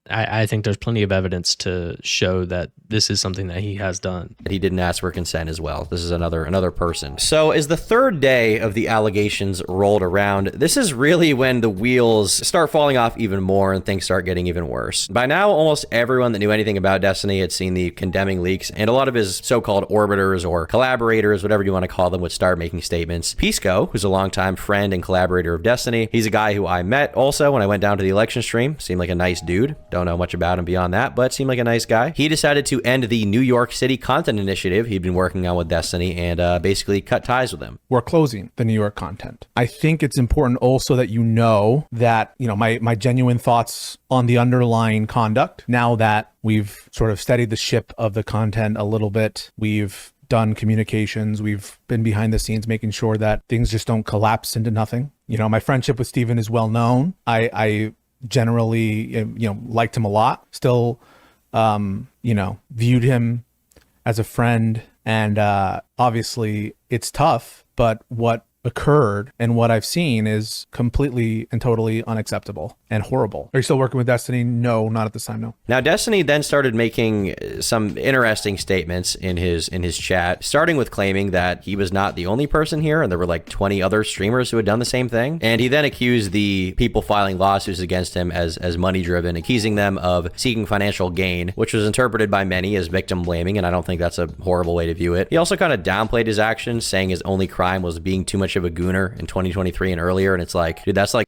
[SPEAKER 1] I think there's plenty of evidence to show that this is something that he has done.
[SPEAKER 2] he didn't ask for consent as well. This is another person. So as the third day of the allegations rolled around, this is really when the wheels start falling off even more and things start getting even worse. By now, almost everyone that knew anything about Destiny had seen the condemning leaks, and a lot of his so-called orbiters or collaborators, whatever you want to call them, would start making statements. Pisco, who's a longtime friend and collaborator of Destiny, he's a guy who I met also when I went down to the election stream. Seemed like a nice dude. Don't know much about him beyond that, but seemed like a nice guy. He decided to end the New York City content initiative he'd been working on with Destiny and basically cut ties with him.
[SPEAKER 8] We're closing the New York content. I think it's important also that you know that, you know, my genuine thoughts on the underlying conduct. Now that we've sort of steadied the ship of the content a little bit, we've done communications, we've been behind the scenes making sure that things just don't collapse into nothing. You know, my friendship with Steven is well known. I generally, you know, liked him a lot. Still, you know, viewed him as a friend. And obviously it's tough, but what occurred and what I've seen is completely and totally unacceptable and horrible. Are you still working with Destiny? No, not at this time, no.
[SPEAKER 2] Now, Destiny then started making some interesting statements in his chat, starting with claiming that he was not the only person here, and there were like 20 other streamers who had done the same thing. And he then accused the people filing lawsuits against him as money-driven, accusing them of seeking financial gain, which was interpreted by many as victim blaming, and I don't think that's a horrible way to view it. He also kind of downplayed his actions, saying his only crime was being too much of a gooner in 2023 and earlier, and it's like, dude, that's like...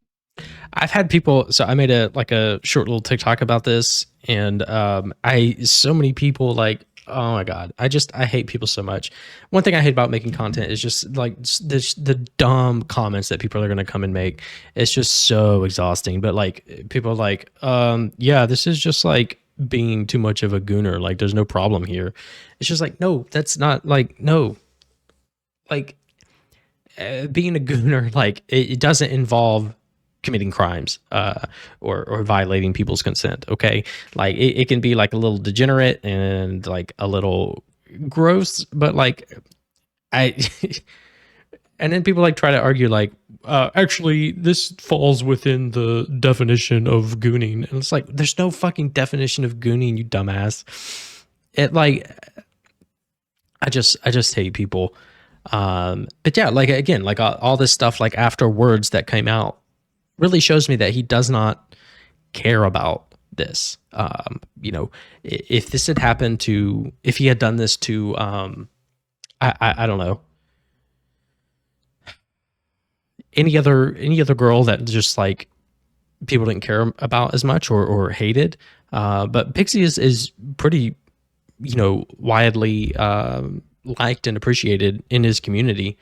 [SPEAKER 1] I've had people, so I made a short little TikTok about this, and so many people like, oh my God, I hate people so much. One thing I hate about making content is just like the dumb comments that people are going to come and make. It's just so exhausting. But like people are like, yeah, this is just like being too much of a gooner. Like there's no problem here. It's just like, no, that's not like, no, like being a gooner, like it doesn't involve committing crimes or violating people's consent. Okay, like it can be like a little degenerate and like a little gross, but like and then people like try to argue like actually this falls within the definition of gooning, and it's like there's no fucking definition of gooning, you dumbass. It like I just hate people. But yeah, like again, like all this stuff like after words that came out really shows me that he does not care about this. You know, if this had happened to, if he had done this to, I don't know, any other girl that just like people didn't care about as much or hated. But Pixie is pretty, you know, widely liked and appreciated in his community.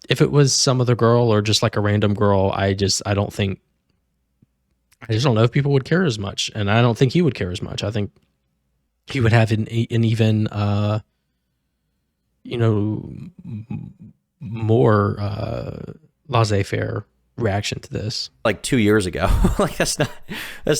[SPEAKER 1] If it was some other girl or just like a random girl, I just don't know if people would care as much, and I don't think he would care as much. I think he would have an even you know, more laissez-faire reaction to this.
[SPEAKER 2] Like 2 years ago. Like that's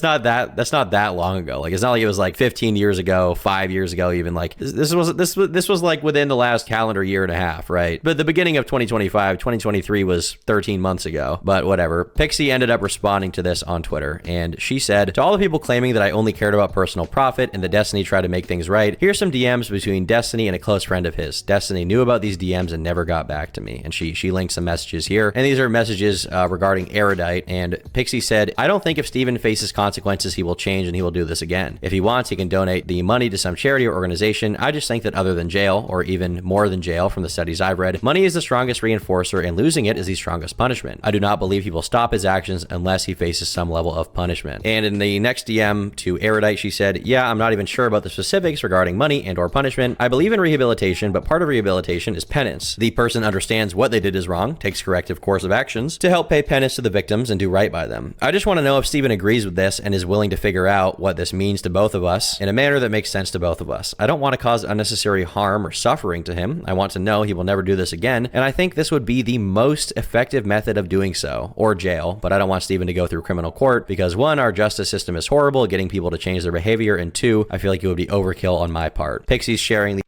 [SPEAKER 2] not that long ago. Like it's not like it was like 15 years ago, 5 years ago even. Like this was like within the last calendar year and a half, right? But the beginning of 2023 was 13 months ago. But whatever. Pixie ended up responding to this on Twitter, and she said, to all the people claiming that I only cared about personal profit and that Destiny tried to make things right, here's some DMs between Destiny and a close friend of his. Destiny knew about these DMs and never got back to me. And she linked some messages here, and these are messages regarding Aidite, and Pixie said, I don't think if Steven faces consequences, he will change and he will do this again. If he wants, he can donate the money to some charity or organization. I just think that other than jail, or even more than jail from the studies I've read, money is the strongest reinforcer and losing it is the strongest punishment. I do not believe he will stop his actions unless he faces some level of punishment. And in the next DM to Aidite, she said, yeah, I'm not even sure about the specifics regarding money and or punishment. I believe in rehabilitation, but part of rehabilitation is penance. The person understands what they did is wrong, takes corrective course of actions to help pay penance to the victims and do right by them. I just want to know if Steven agrees with this and is willing to figure out what this means to both of us in a manner that makes sense to both of us. I don't want to cause unnecessary harm or suffering to him. I want to know he will never do this again, and I think this would be the most effective method of doing so, or jail, but I don't want Steven to go through criminal court because 1, our justice system is horrible at getting people to change their behavior, and 2, I feel like it would be overkill on my part. Pixie's sharing the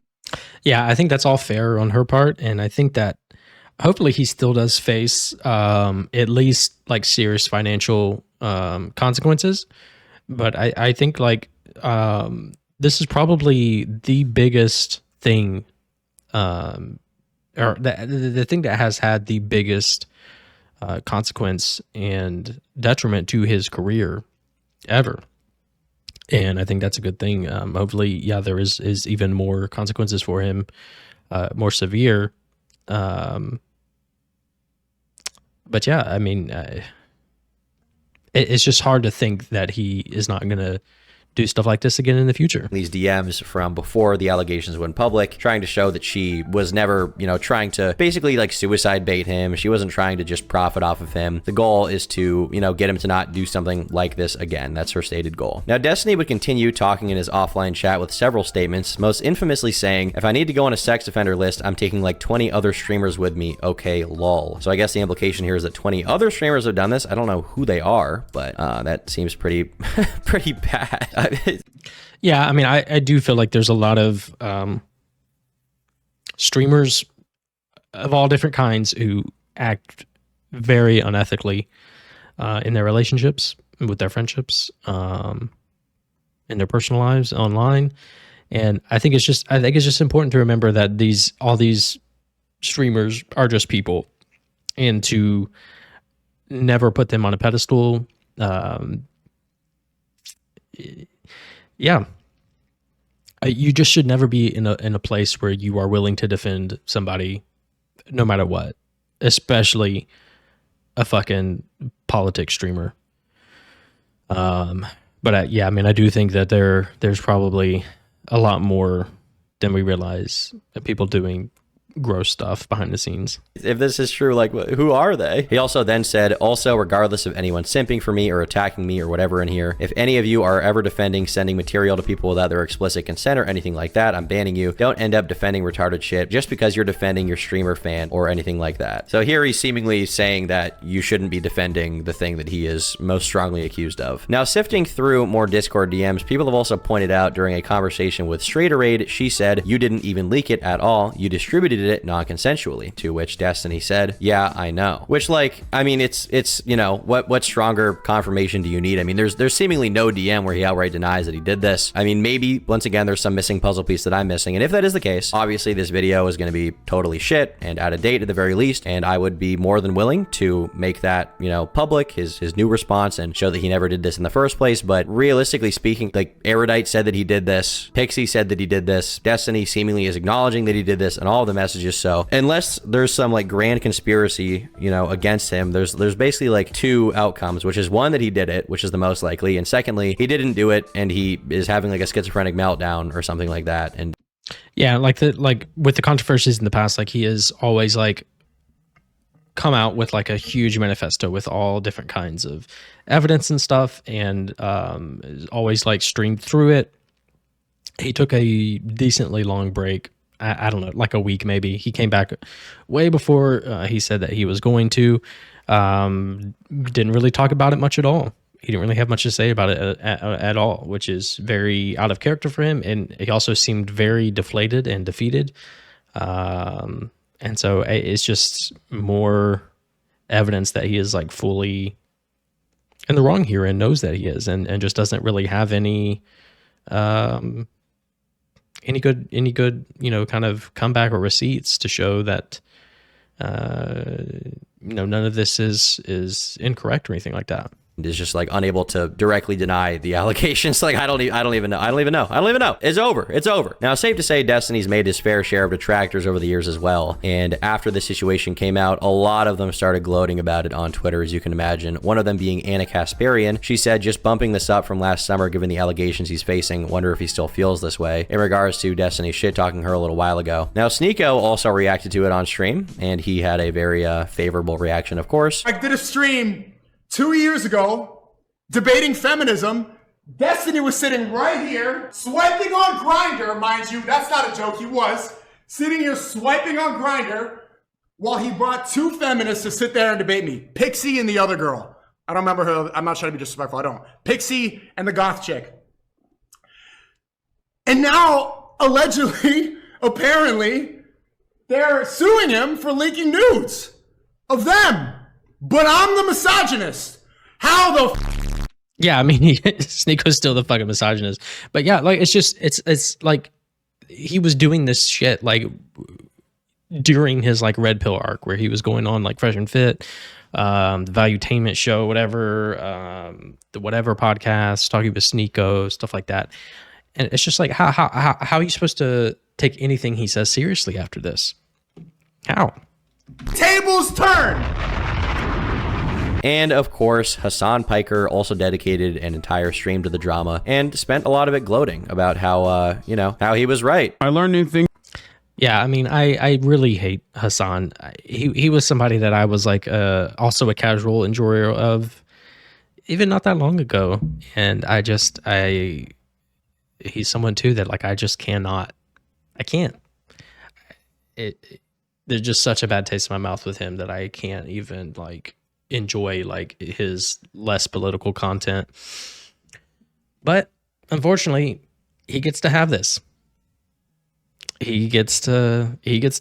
[SPEAKER 1] Yeah, I think that's all fair on her part, and I think that hopefully he still does face at least like serious financial consequences. But I think like this is probably the biggest thing, or the thing that has had the biggest consequence and detriment to his career ever. And I think that's a good thing. Hopefully, yeah, there is even more consequences for him, more severe. But yeah, I mean, it's just hard to think that he is not going to do stuff like this again in the future.
[SPEAKER 2] These DMs from before the allegations went public, trying to show that she was never, trying to basically like suicide bait him. She wasn't trying to just profit off of him. The goal is to, get him to not do something like this again. That's her stated goal. Now, Destiny would continue talking in his offline chat with several statements, most infamously saying, if I need to go on a sex offender list, I'm taking like 20 other streamers with me. Okay, lol. So I guess the implication here is that 20 other streamers have done this. I don't know who they are, but that seems pretty, pretty bad.
[SPEAKER 1] Yeah, I mean, I do feel like there's a lot of streamers of all different kinds who act very unethically in their relationships, with their friendships, in their personal lives online. And I think it's just important to remember that all these streamers are just people, and to never put them on a pedestal. Yeah, you just should never be in a place where you are willing to defend somebody no matter what, especially a fucking politics streamer. But yeah, I mean, I do think that there's probably a lot more than we realize of people doing gross stuff behind the scenes.
[SPEAKER 2] If this is true, like, who are they? He also then said, also, regardless of anyone simping for me or attacking me or whatever in here, if any of you are ever defending sending material to people without their explicit consent or anything like that, I'm banning you. Don't end up defending retarded shit just because you're defending your streamer fan or anything like that. So here he's seemingly saying that you shouldn't be defending the thing that he is most strongly accused of. Now, sifting through more Discord DMs, people have also pointed out during a conversation with Straighter Aid, she said, you didn't even leak it at all. You distributed it non-consensually, to which Destiny said, yeah, I know. Which, like, I mean, it's what stronger confirmation do you need? I mean, there's seemingly no DM where he outright denies that he did this. I mean, maybe once again there's some missing puzzle piece that I'm missing, and if that is the case, obviously this video is going to be totally shit and out of date at the very least, and I would be more than willing to make that public, his new response, and show that he never did this in the first place. But realistically speaking, like, Aidite said that he did this, Pixie said that he did this, Destiny seemingly is acknowledging that he did this, and all of the messages. So unless there's some like grand conspiracy, against him, there's basically like two outcomes, which is one, that he did it, which is the most likely, and secondly, he didn't do it and he is having like a schizophrenic meltdown or something like that. And
[SPEAKER 1] yeah, like with the controversies in the past, like he has always like come out with like a huge manifesto with all different kinds of evidence and stuff, and always like streamed through it. He took a decently long break. I don't know, like a week maybe. He came back way before he said that he was going to. Didn't really talk about it much at all. He didn't really have much to say about it at all, which is very out of character for him. And he also seemed very deflated and defeated. And so it's just more evidence that he is like fully in the wrong here and knows that he is, and just doesn't really have any good, kind of comeback or receipts to show that, none of this is incorrect or anything like that.
[SPEAKER 2] Is just like unable to directly deny the allegations. Like I don't even know. It's over. Now, it's safe to say Destiny's made his fair share of detractors over the years as well. And after the situation came out, a lot of them started gloating about it on Twitter, as you can imagine. One of them being Anna Kasparian. She said, just bumping this up from last summer, given the allegations he's facing. Wonder if he still feels this way in regards to Destiny shit talking her a little while ago. Now, Sneeko also reacted to it on stream, and he had a very favorable reaction, of course.
[SPEAKER 9] I did a stream 2 years ago, debating feminism. Destiny was sitting right here, swiping on Grindr, mind you. That's not a joke. He was sitting here swiping on Grindr while he brought two feminists to sit there and debate me. Pixie and the other girl. I don't remember her. I'm not trying to be disrespectful. I don't. Pixie and the goth chick. And now, allegedly, apparently, they're suing him for leaking nudes of them. But I'm the misogynist. How the
[SPEAKER 1] Yeah, I mean, Sneak was still the fucking misogynist. But yeah, like, it's like he was doing this shit like during his like red pill arc where he was going on like Fresh and Fit, the Valuetainment show, whatever, the whatever podcast, talking with Sneeko, stuff like that. And it's just like, how are you supposed to take anything he says seriously after this? How?
[SPEAKER 9] tables turn?
[SPEAKER 2] And of course, Hassan Piker also dedicated an entire stream to the drama and spent a lot of it gloating about how, how he was right.
[SPEAKER 10] I learned new things.
[SPEAKER 1] Yeah, I mean, I really hate Hassan. He was somebody that I was like also a casual enjoyer of even not that long ago. And he's someone too that like I just cannot. I can't. There's just such a bad taste in my mouth with him that I can't even like enjoy like his less political content. But unfortunately, he gets to have this. He gets to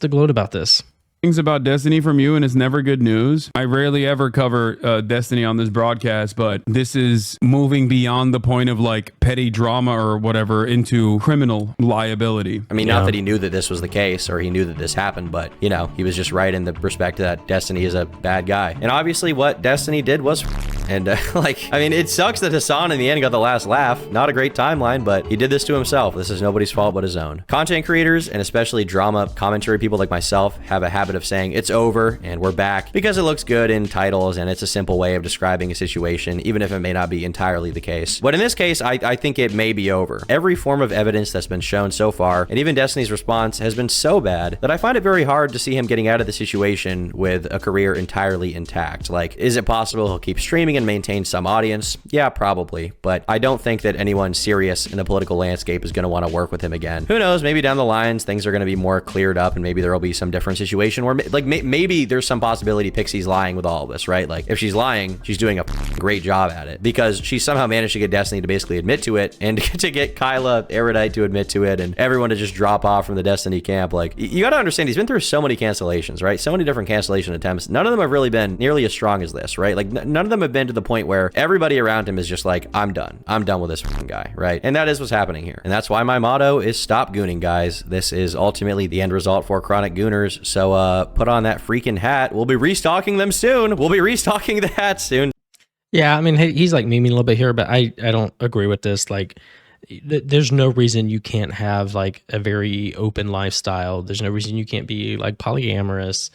[SPEAKER 1] gloat about this.
[SPEAKER 10] Things about Destiny from you, and it's never good news. I rarely ever cover Destiny on this broadcast, but this is moving beyond the point of like petty drama or whatever into criminal liability.
[SPEAKER 2] I mean, not that he knew that this was the case or he knew that this happened, but he was just right in the respect that Destiny is a bad guy. And obviously what Destiny did was and it sucks that Hassan in the end got the last laugh. Not a great timeline, but he did this to himself. This is nobody's fault but his own. Content creators and especially drama commentary people like myself have a habit of saying it's over and we're back because it looks good in titles and it's a simple way of describing a situation, even if it may not be entirely the case. But in this case, I think it may be over. Every form of evidence that's been shown so far, and even Destiny's response, has been so bad that I find it very hard to see him getting out of the situation with a career entirely intact. Like, is it possible he'll keep streaming and maintain some audience? Yeah, probably. But I don't think that anyone serious in the political landscape is going to want to work with him again. Who knows? Maybe down the lines, things are going to be more cleared up and maybe there will be some different situation where maybe there's some possibility Pixie's lying with all of this, right? Like if she's lying, she's doing a great job at it because she somehow managed to get Destiny to basically admit to it and to get Kyla, Aidite to admit to it and everyone to just drop off from the Destiny camp. Like you got to understand, he's been through so many cancellations, right? So many different cancellation attempts. None of them have really been nearly as strong as this, right? Like none of them have been to the point where everybody around him is just like, I'm done with this guy, right? And that is what's happening here. And that's why my motto is stop gooning, guys. This is ultimately the end result for chronic gooners. So put on that freaking hat. We'll be restocking them soon. We'll be restocking the hats soon.
[SPEAKER 1] Yeah, I mean, he's like memeing a little bit here, but I don't agree with this. Like, there's no reason you can't have like a very open lifestyle. There's no reason you can't be like polyamorous.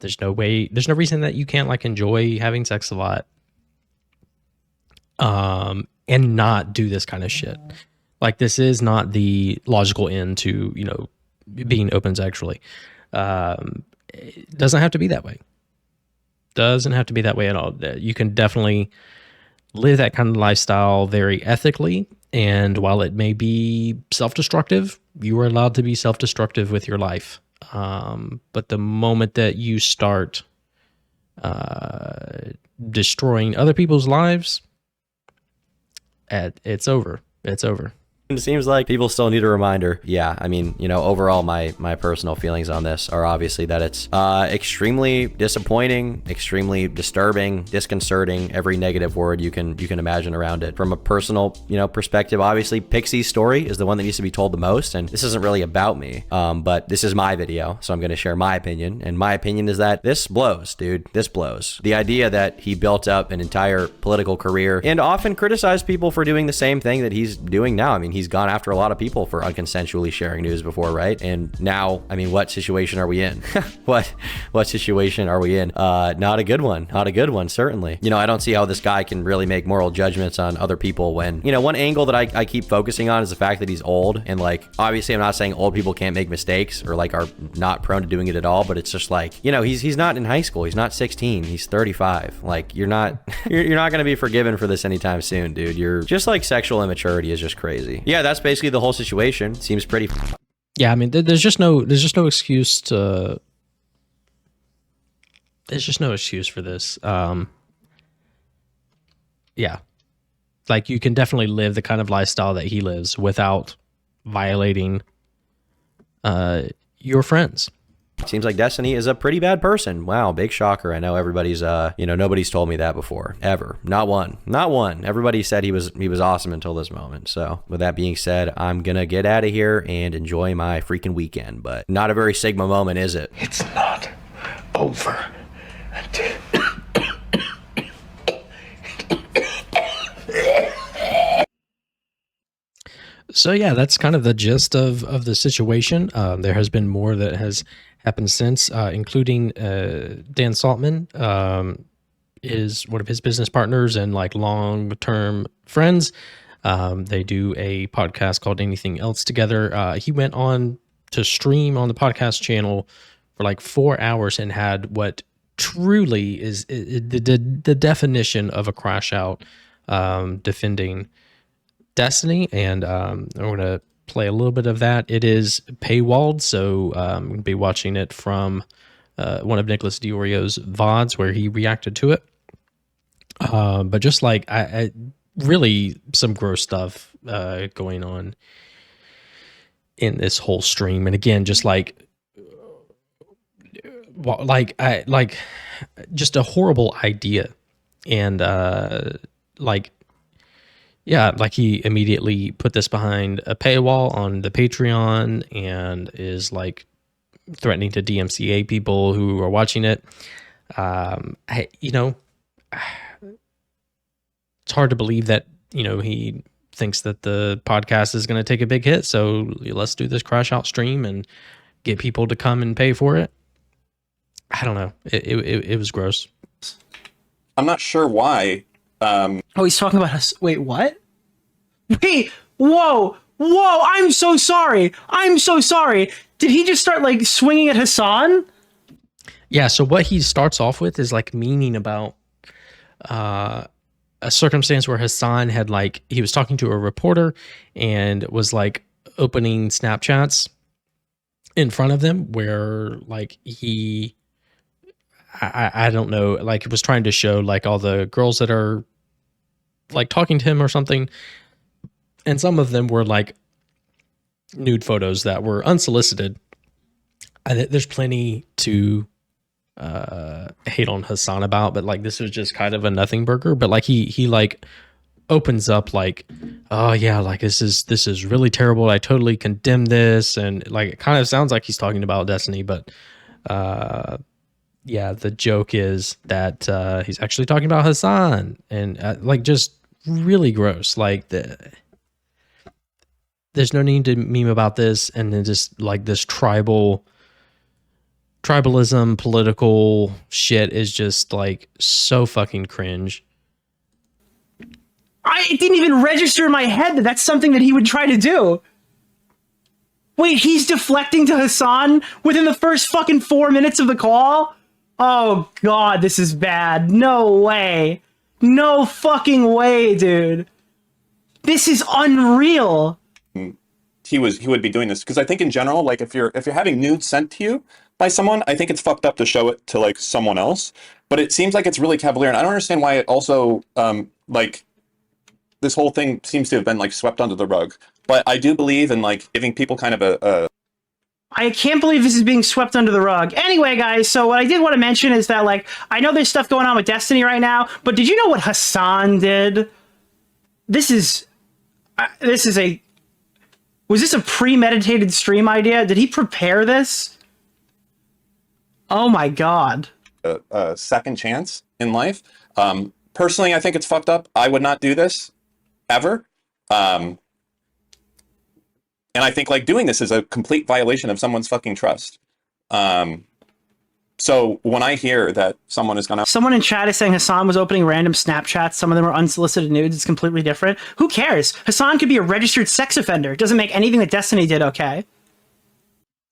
[SPEAKER 1] There's no reason that you can't like enjoy having sex a lot. And not do this kind of shit. Like this is not the logical end to, being open sexually. It doesn't have to be that way. Doesn't have to be that way at all. You can definitely live that kind of lifestyle very ethically. And while it may be self-destructive, you are allowed to be self-destructive with your life. But the moment that you start destroying other people's lives, it's over. It's over.
[SPEAKER 2] It seems like people still need a reminder. Yeah, I mean, you know, overall, my personal feelings on this are obviously that it's extremely disappointing, extremely disturbing, disconcerting, every negative word you can imagine around it. From a personal, you know, perspective, obviously, Pixie's story is the one that needs to be told the most, and this isn't really about me, but this is my video, so I'm going to share my opinion, and my opinion is that this blows, dude. This blows. The idea that he built up an entire political career and often criticized people for doing the same thing that he's doing now. I mean, he's gone after a lot of people for unconsensually sharing news before, right? And now, I mean, what situation are we in? what situation are we in? Not a good one. Not a good one, certainly. You know, I don't see how this guy can really make moral judgments on other people when, you know, one angle that I keep focusing on is the fact that he's old. And like, obviously I'm not saying old people can't make mistakes or like are not prone to doing it at all, but it's just like, you know, he's not in high school. He's not 16. He's 35. Like, you're not going to be forgiven for this anytime soon, dude. You're just like, sexual immaturity is just crazy. Yeah, that's basically the whole situation. Seems pretty.
[SPEAKER 1] Yeah, I mean, there's just no excuse to. There's just no excuse for this. Yeah, like you can definitely live the kind of lifestyle that he lives without violating your friends.
[SPEAKER 2] Seems like Destiny is a pretty bad person. Wow, big shocker. I know everybody's, you know, nobody's told me that before, ever. Not one. Everybody said he was awesome until this moment. So with that being said, I'm gonna get out of here and enjoy my freaking weekend. But not a very Sigma moment, is it?
[SPEAKER 11] It's not over until.
[SPEAKER 1] So yeah, that's kind of the gist of the situation. There has been more that has happened since, including Dan Saltman is one of his business partners and like long-term friends. They do a podcast called Anything Else together. He went on to stream on the podcast channel for like 4 hours and had what truly is the definition of a crash out, defending Destiny, and I'm going to play a little bit of that. It is paywalled, so I'm going to be watching it from one of Nicholas Diorio's VODs where he reacted to it. But just like, I really some gross stuff going on in this whole stream. And again, just just a horrible idea. And yeah, like he immediately put this behind a paywall on the Patreon and is like threatening to DMCA people who are watching it. You know, it's hard to believe that, you know, he thinks that the podcast is going to take a big hit. So let's do this crash out stream and get people to come and pay for it. I don't know. It was gross.
[SPEAKER 6] I'm not sure why.
[SPEAKER 5] Oh, he's talking about us. Wait, what? Wait, whoa, I'm so sorry. Did he just start like swinging at Hassan?
[SPEAKER 1] Yeah, so what he starts off with is like meaning about a circumstance where Hassan had like, he was talking to a reporter and was like opening Snapchats in front of them where like I don't know, like it was trying to show like all the girls that are like talking to him or something. And some of them were like nude photos that were unsolicited. There's plenty to hate on Hassan about, but like this was just kind of a nothing burger. But like he like opens up like, oh yeah, like this is really terrible. I totally condemn this. And like it kind of sounds like he's talking about Destiny, but yeah, the joke is that he's actually talking about Hassan, and like just really gross. Like there's no need to meme about this, and then just like this tribalism, political shit is just like so fucking cringe.
[SPEAKER 5] It didn't even register in my head that that's something that he would try to do. Wait, he's deflecting to Hassan within the first fucking 4 minutes of the call? Oh god, this is bad. No way. No fucking way, dude. This is unreal.
[SPEAKER 6] He would be doing this because I think in general, like if you're having nudes sent to you by someone, I think it's fucked up to show it to like someone else. But it seems like it's really cavalier, and I don't understand why it also like this whole thing seems to have been like swept under the rug. But I do believe in like giving people kind of a
[SPEAKER 5] I can't believe this is being swept under the rug. Anyway, guys, so what I did want to mention is that, like, I know there's stuff going on with Destiny right now, but did you know what Hassan did? Was this a premeditated stream idea? Did he prepare this? Oh my God.
[SPEAKER 6] a second chance in life. Personally, I think it's fucked up. I would not do this ever. And I think like doing this is a complete violation of someone's fucking trust. So when I hear that someone is gonna...
[SPEAKER 5] Someone in chat is saying Hassan was opening random Snapchats. Some of them are unsolicited nudes. It's completely different. Who cares? Hassan could be a registered sex offender. It doesn't make anything that Destiny did okay.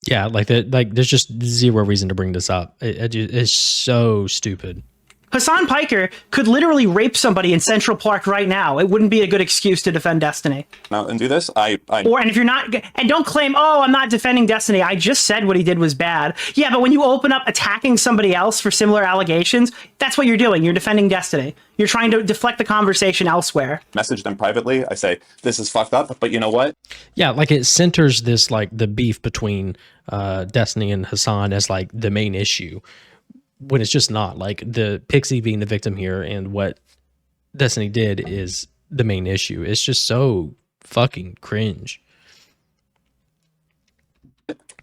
[SPEAKER 1] Yeah, like there's just zero reason to bring this up. It's so stupid.
[SPEAKER 5] Hassan Piker could literally rape somebody in Central Park right now. It wouldn't be a good excuse to defend Destiny.
[SPEAKER 6] Now and do this.
[SPEAKER 5] And if you're not, and don't claim, oh, I'm not defending Destiny. I just said what he did was bad. Yeah, but when you open up attacking somebody else for similar allegations, that's what you're doing. You're defending Destiny. You're trying to deflect the conversation elsewhere.
[SPEAKER 6] Message them privately. I say, this is fucked up, but you know what?
[SPEAKER 1] Yeah, like it centers this, like the beef between Destiny and Hassan as like the main issue, when it's just not. Like the Pixie being the victim here and what Destiny did is the main issue. It's just so fucking cringe.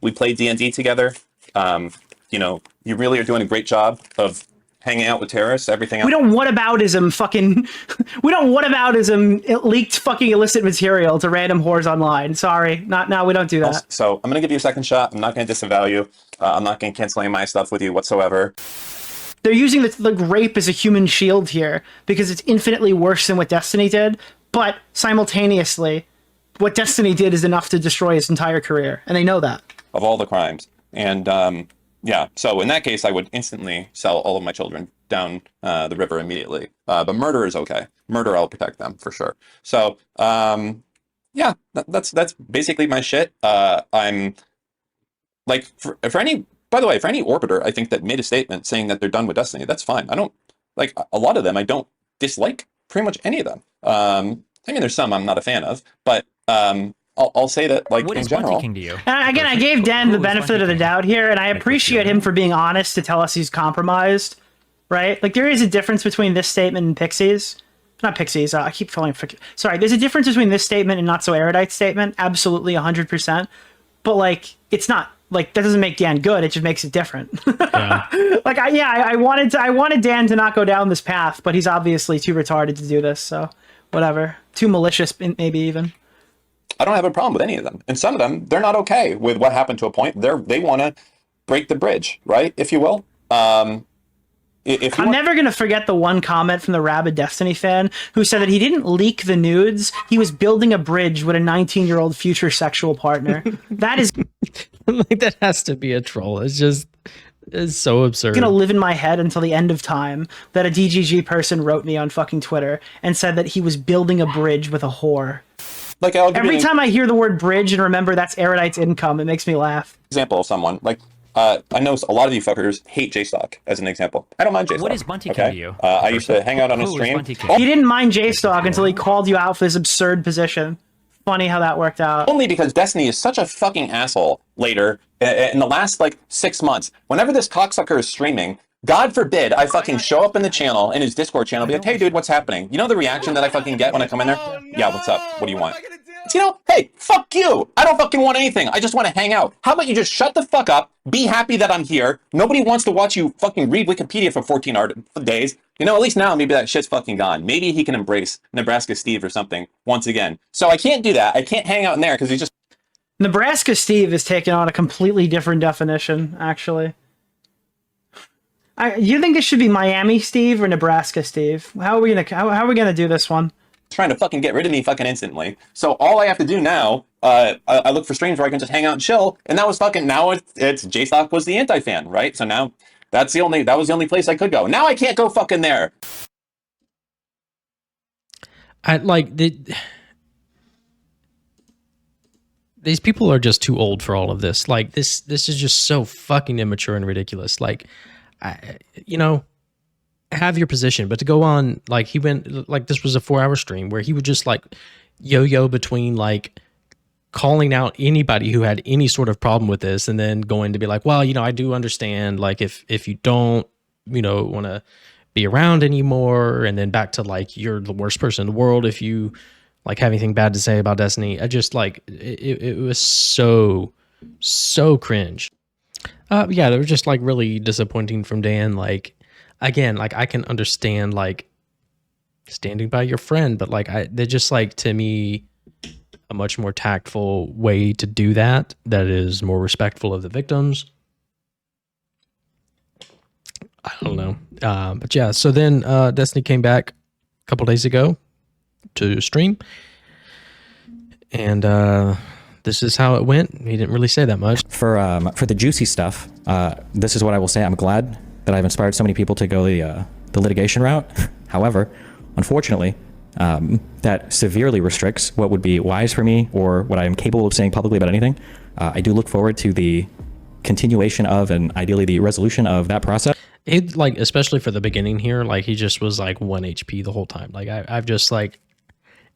[SPEAKER 6] We played D&D together. You know, you really are doing a great job of hanging out with terrorists, everything else.
[SPEAKER 5] We don't whataboutism fucking... we don't whataboutism leaked fucking illicit material to random whores online. Sorry. No, we don't do that.
[SPEAKER 6] So I'm going to give you a second shot. I'm not going to disavow you. I'm not going to cancel any of my stuff with you whatsoever.
[SPEAKER 5] They're using the rape as a human shield here because it's infinitely worse than what Destiny did. But simultaneously, what Destiny did is enough to destroy his entire career. And they know that.
[SPEAKER 6] Of all the crimes. And yeah, so in that case, I would instantly sell all of my children down the river immediately. But murder is okay. Murder, I'll protect them for sure. So yeah, that's basically my shit. I'm like, for any, by the way, for any orbiter, I think that made a statement saying that they're done with Destiny, that's fine. I don't, like, a lot of them, I don't dislike pretty much any of them. I mean, there's some I'm not a fan of, but I'll say that, like, in general.
[SPEAKER 5] To you? Again, I gave Dan the benefit of the doubt here, and I appreciate him for being honest to tell us he's compromised, right? Like, there is a difference between this statement and Pixie's. Not Pixies, I keep calling... Sorry, there's a difference between this statement and Not So Erudite statement, absolutely 100%. But, like, it's not... Like, that doesn't make Dan good, it just makes it different. Yeah. Like, I wanted Dan to not go down this path, but he's obviously too retarded to do this, so whatever. Too malicious, maybe even.
[SPEAKER 6] I don't have a problem with any of them. And some of them, they're not okay with what happened to a point. They want to break the bridge, right? If you will. I'm
[SPEAKER 5] never going to forget the one comment from the rabid Destiny fan who said that he didn't leak the nudes. He was building a bridge with a 19-year-old future sexual partner. That is...
[SPEAKER 1] like, that has to be a troll. It's so absurd.
[SPEAKER 5] It's going to live in my head until the end of time that a DGG person wrote me on fucking Twitter and said that he was building a bridge with a whore.
[SPEAKER 6] Like,
[SPEAKER 5] every time I hear the word bridge and remember that's Erudite's income, it makes me laugh.
[SPEAKER 6] Example of someone, like, I know a lot of you fuckers hate JStock as an example. I don't mind JStock.
[SPEAKER 12] What is Bunty
[SPEAKER 6] okay?
[SPEAKER 12] to you?
[SPEAKER 6] I used to hang out on his stream.
[SPEAKER 5] He didn't mind JStock until he called you out for this absurd position. Funny how that worked out.
[SPEAKER 6] Only because Destiny is such a fucking asshole later in the last, like, 6 months. Whenever this cocksucker is streaming, God forbid I fucking show up in the channel, in his Discord channel, be like, hey, dude, what's happening? You know the reaction that I fucking get when I come in there? Yeah, what's up? What do you want? You know, hey, fuck you. I don't fucking want anything. I just want to hang out. How about you just shut the fuck up, be happy that I'm here. Nobody wants to watch you fucking read Wikipedia for 14 days. You know, at least now maybe that shit's fucking gone. Maybe he can embrace Nebraska Steve or something once again. So I can't do that. I can't hang out in there because he's just...
[SPEAKER 5] Nebraska Steve is taking on a completely different definition, actually. You think this should be Miami Steve or Nebraska Steve? How are we gonna do this one?
[SPEAKER 6] Trying to fucking get rid of me fucking instantly. So all I have to do now, I look for streams where I can just hang out and chill, and that was fucking, now it's JStock was the anti-fan, right? So now that was the only place I could go. Now I can't go fucking there.
[SPEAKER 1] These people are just too old for all of this. Like, this is just so fucking immature and ridiculous. Like, you know, have your position, but to go on, like, he went, like, this was a 4-hour stream where he would just, like, yo-yo between, like, calling out anybody who had any sort of problem with this, and then going to be like, well, I do understand, like, if you don't, want to be around anymore, and then back to, like, you're the worst person in the world if you, like, have anything bad to say about Destiny. I just, like, it was so cringe. Yeah, they were just, like, really disappointing from Dan. Like, again, like, I can understand, like, standing by your friend, but, like, they're just, like, to me, a much more tactful way to do that is more respectful of the victims. I don't know. But yeah, so then Destiny came back a couple days ago to stream, and this is how it went. He didn't really say that much.
[SPEAKER 12] For the juicy stuff, this is what I will say. I'm glad that I've inspired so many people to go the litigation route. However, unfortunately, that severely restricts what would be wise for me or what I am capable of saying publicly about anything. I do look forward to the continuation of, and ideally the resolution of, that process.
[SPEAKER 1] It, like, especially for the beginning here, like, he just was like 1 HP the whole time. Like, I've just, like,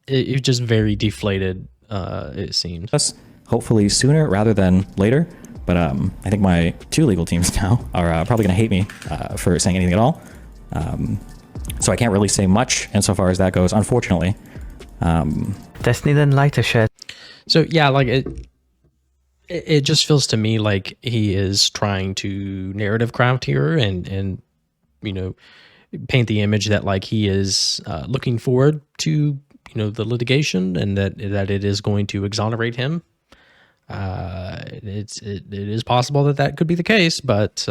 [SPEAKER 1] it just very deflated, it seems.
[SPEAKER 12] Hopefully sooner rather than later. But I think my 2 legal teams now are probably going to hate me for saying anything at all. So I can't really say much insofar as that goes, unfortunately.
[SPEAKER 13] Destiny didn't like to shit.
[SPEAKER 1] So yeah, like, it just feels to me like he is trying to narrative craft here and paint the image that, like, he is looking forward to the litigation, and that it is going to exonerate him. It is possible that could be the case, but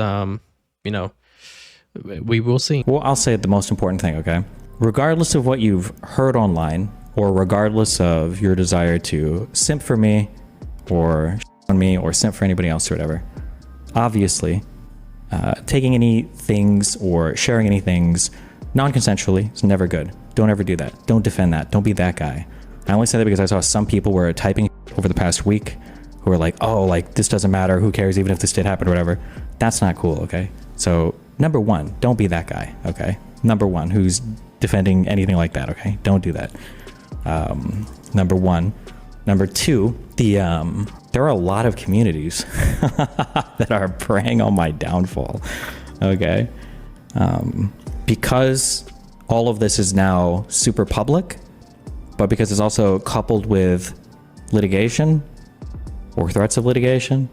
[SPEAKER 1] we will see.
[SPEAKER 12] Well, I'll say the most important thing, okay? Regardless of what you've heard online, or regardless of your desire to simp for me, or on me, or simp for anybody else or whatever, obviously, taking any things or sharing any things non-consensually is never good. Don't ever do that. Don't defend that. Don't be that guy. I only say that because I saw some people were typing over the past week who were like, oh, like, this doesn't matter. Who cares? Even if this did happen or whatever. That's not cool, okay? So, number one, don't be that guy, okay? Number one, who's defending anything like that, okay? Don't do that. Number one. Number two, there are a lot of communities that are preying on my downfall, okay? Because all of this is now super public, but because it's also coupled with litigation or threats of litigation,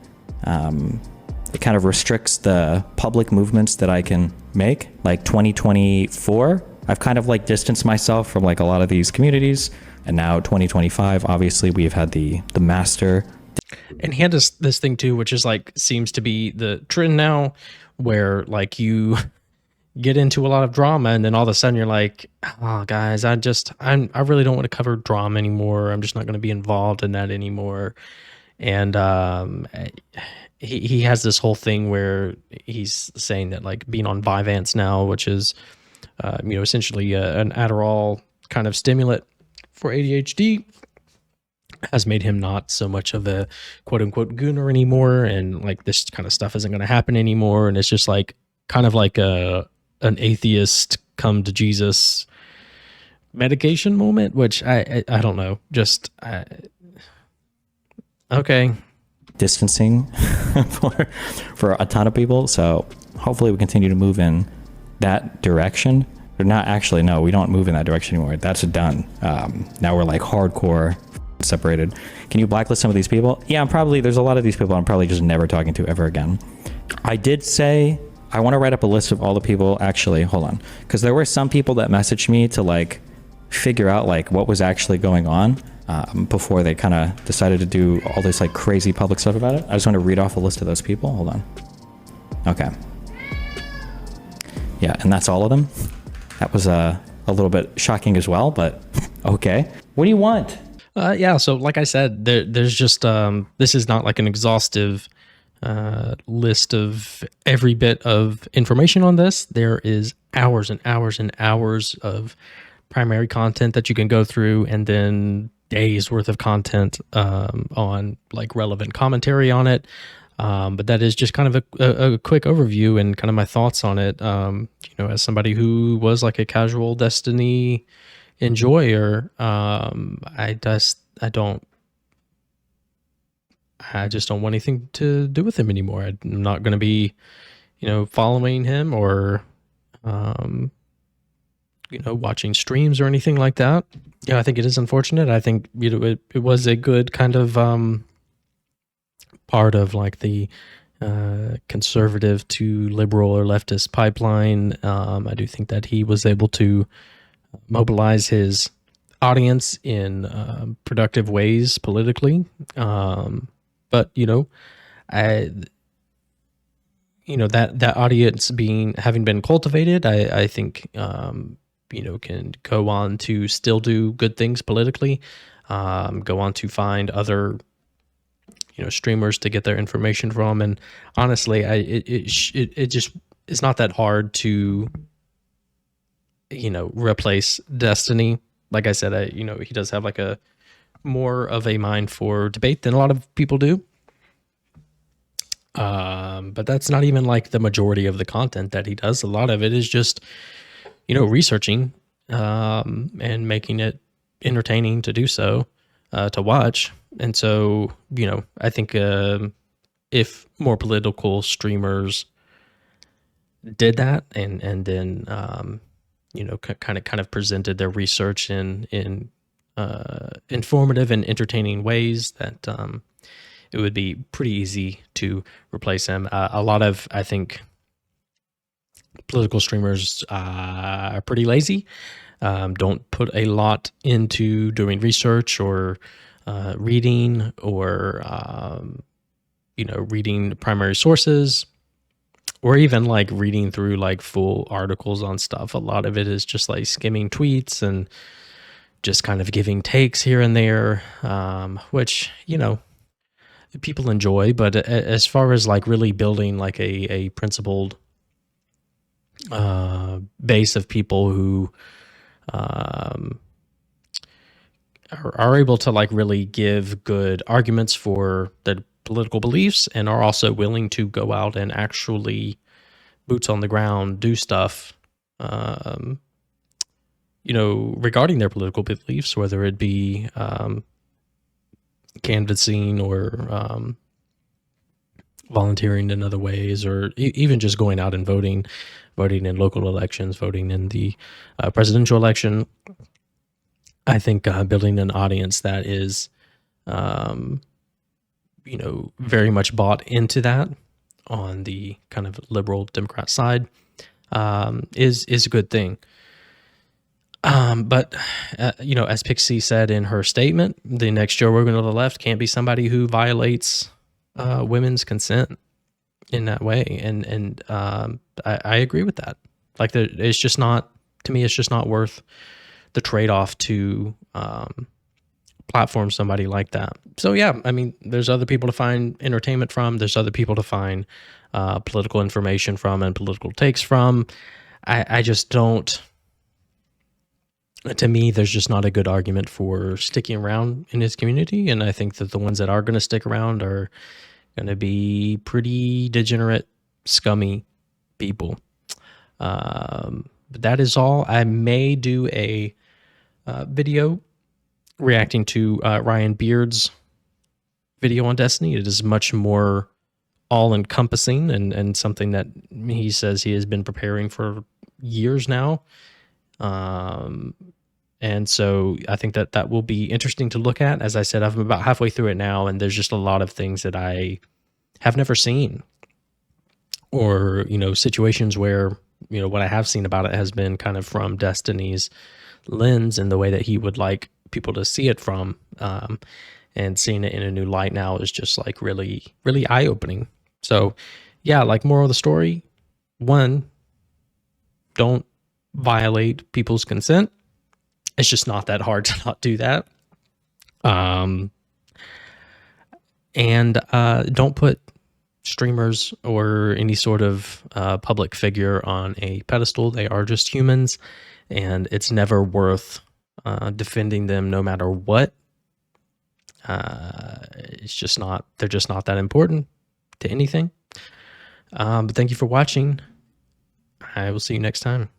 [SPEAKER 12] it kind of restricts the public movements that I can make. Like 2024, I've kind of, like, distanced myself from, like, a lot of these communities. And now 2025, obviously we've had the master.
[SPEAKER 1] And he had this thing too, which is, like, seems to be the trend now, where, like, you get into a lot of drama and then all of a sudden you're like, oh guys, I really don't want to cover drama anymore. I'm just not going to be involved in that anymore. And he has this whole thing where he's saying that, like, being on Vyvanse now, which is essentially an Adderall kind of stimulant for ADHD, has made him not so much of a quote unquote gooner anymore, and, like, this kind of stuff isn't going to happen anymore. And it's just, like, kind of like an atheist come to Jesus medication moment, which I don't know, just okay.
[SPEAKER 12] Distancing for a ton of people. So hopefully we continue to move in that direction. Or not actually, no, we don't move in that direction anymore. That's done. Now we're, like, hardcore separated. Can you blacklist some of these people? Yeah, there's a lot of these people I'm probably just never talking to ever again. I did say I want to write up a list of all the people. Actually, hold on, because there were some people that messaged me to, like, figure out, like, what was actually going on before they kind of decided to do all this, like, crazy public stuff about it. I just want to read off a list of those people. Hold on. Okay. Yeah, and that's all of them. That was a little bit shocking as well, but okay. What do you want?
[SPEAKER 1] Yeah, so like I said, there's just this is not like an exhaustive list of every bit of information on this. There is hours and hours and hours of primary content that you can go through, and then days worth of content on, like, relevant commentary on it. But that is just kind of a quick overview and kind of my thoughts on it. As somebody who was like a casual Destiny enjoyer, I just don't want anything to do with him anymore. I'm not going to be, following him or, watching streams or anything like that. I think it is unfortunate. I think, it was a good kind of, part of like the, conservative to liberal or leftist pipeline. I do think that he was able to mobilize his audience in, productive ways politically. But that audience having been cultivated, I think can go on to still do good things politically, go on to find other streamers to get their information from, and honestly, it just is not that hard to replace Destiny. Like I said, he does have like a more of a mind for debate than a lot of people do. But that's not even like the majority of the content that he does. A lot of it is just, researching, and making it entertaining to do so, to watch. And so, I think, if more political streamers did that and then, kind of presented their research in informative and entertaining ways, that it would be pretty easy to replace him. A lot of, I think, political streamers are pretty lazy, don't put a lot into doing research or reading or reading primary sources, or even like reading through like full articles on stuff. A lot of it is just like skimming tweets and just kind of giving takes here and there, which, people enjoy. But as far as like really building like a principled base of people who are able to like really give good arguments for their political beliefs and are also willing to go out and actually boots on the ground do stuff, regarding their political beliefs, whether it be canvassing or volunteering in other ways, or even just going out and voting in local elections, voting in the presidential election. I think building an audience that is, very much bought into that on the kind of liberal Democrat side, is a good thing. But as Pixie said in her statement, the next Joe Rogan to the left can't be somebody who violates women's consent in that way. And I agree with that. Like, it's just not, to me, it's just not worth the trade-off to platform somebody like that. So yeah, I mean, there's other people to find entertainment from. There's other people to find political information from and political takes from. I just don't, to me, there's just not a good argument for sticking around in his community. And I think that the ones that are going to stick around are going to be pretty degenerate, scummy people. But that is all. I may do a video reacting to Ryan Beard's video on Destiny. It is much more all-encompassing and something that he says he has been preparing for years now. And so I think that will be interesting to look at. As I said, I'm about halfway through it now, and there's just a lot of things that I have never seen, or, situations where, what I have seen about it has been kind of from Destiny's lens and the way that he would like people to see it from, and seeing it in a new light now is just like really, really eye-opening. So yeah, like, moral of the story, 1, don't violate people's consent. It's just not that hard to not do that. And don't put streamers or any sort of public figure on a pedestal. They are just humans, and it's never worth defending them no matter what. It's just not, they're just not that important to anything. But thank you for watching. I will see you next time.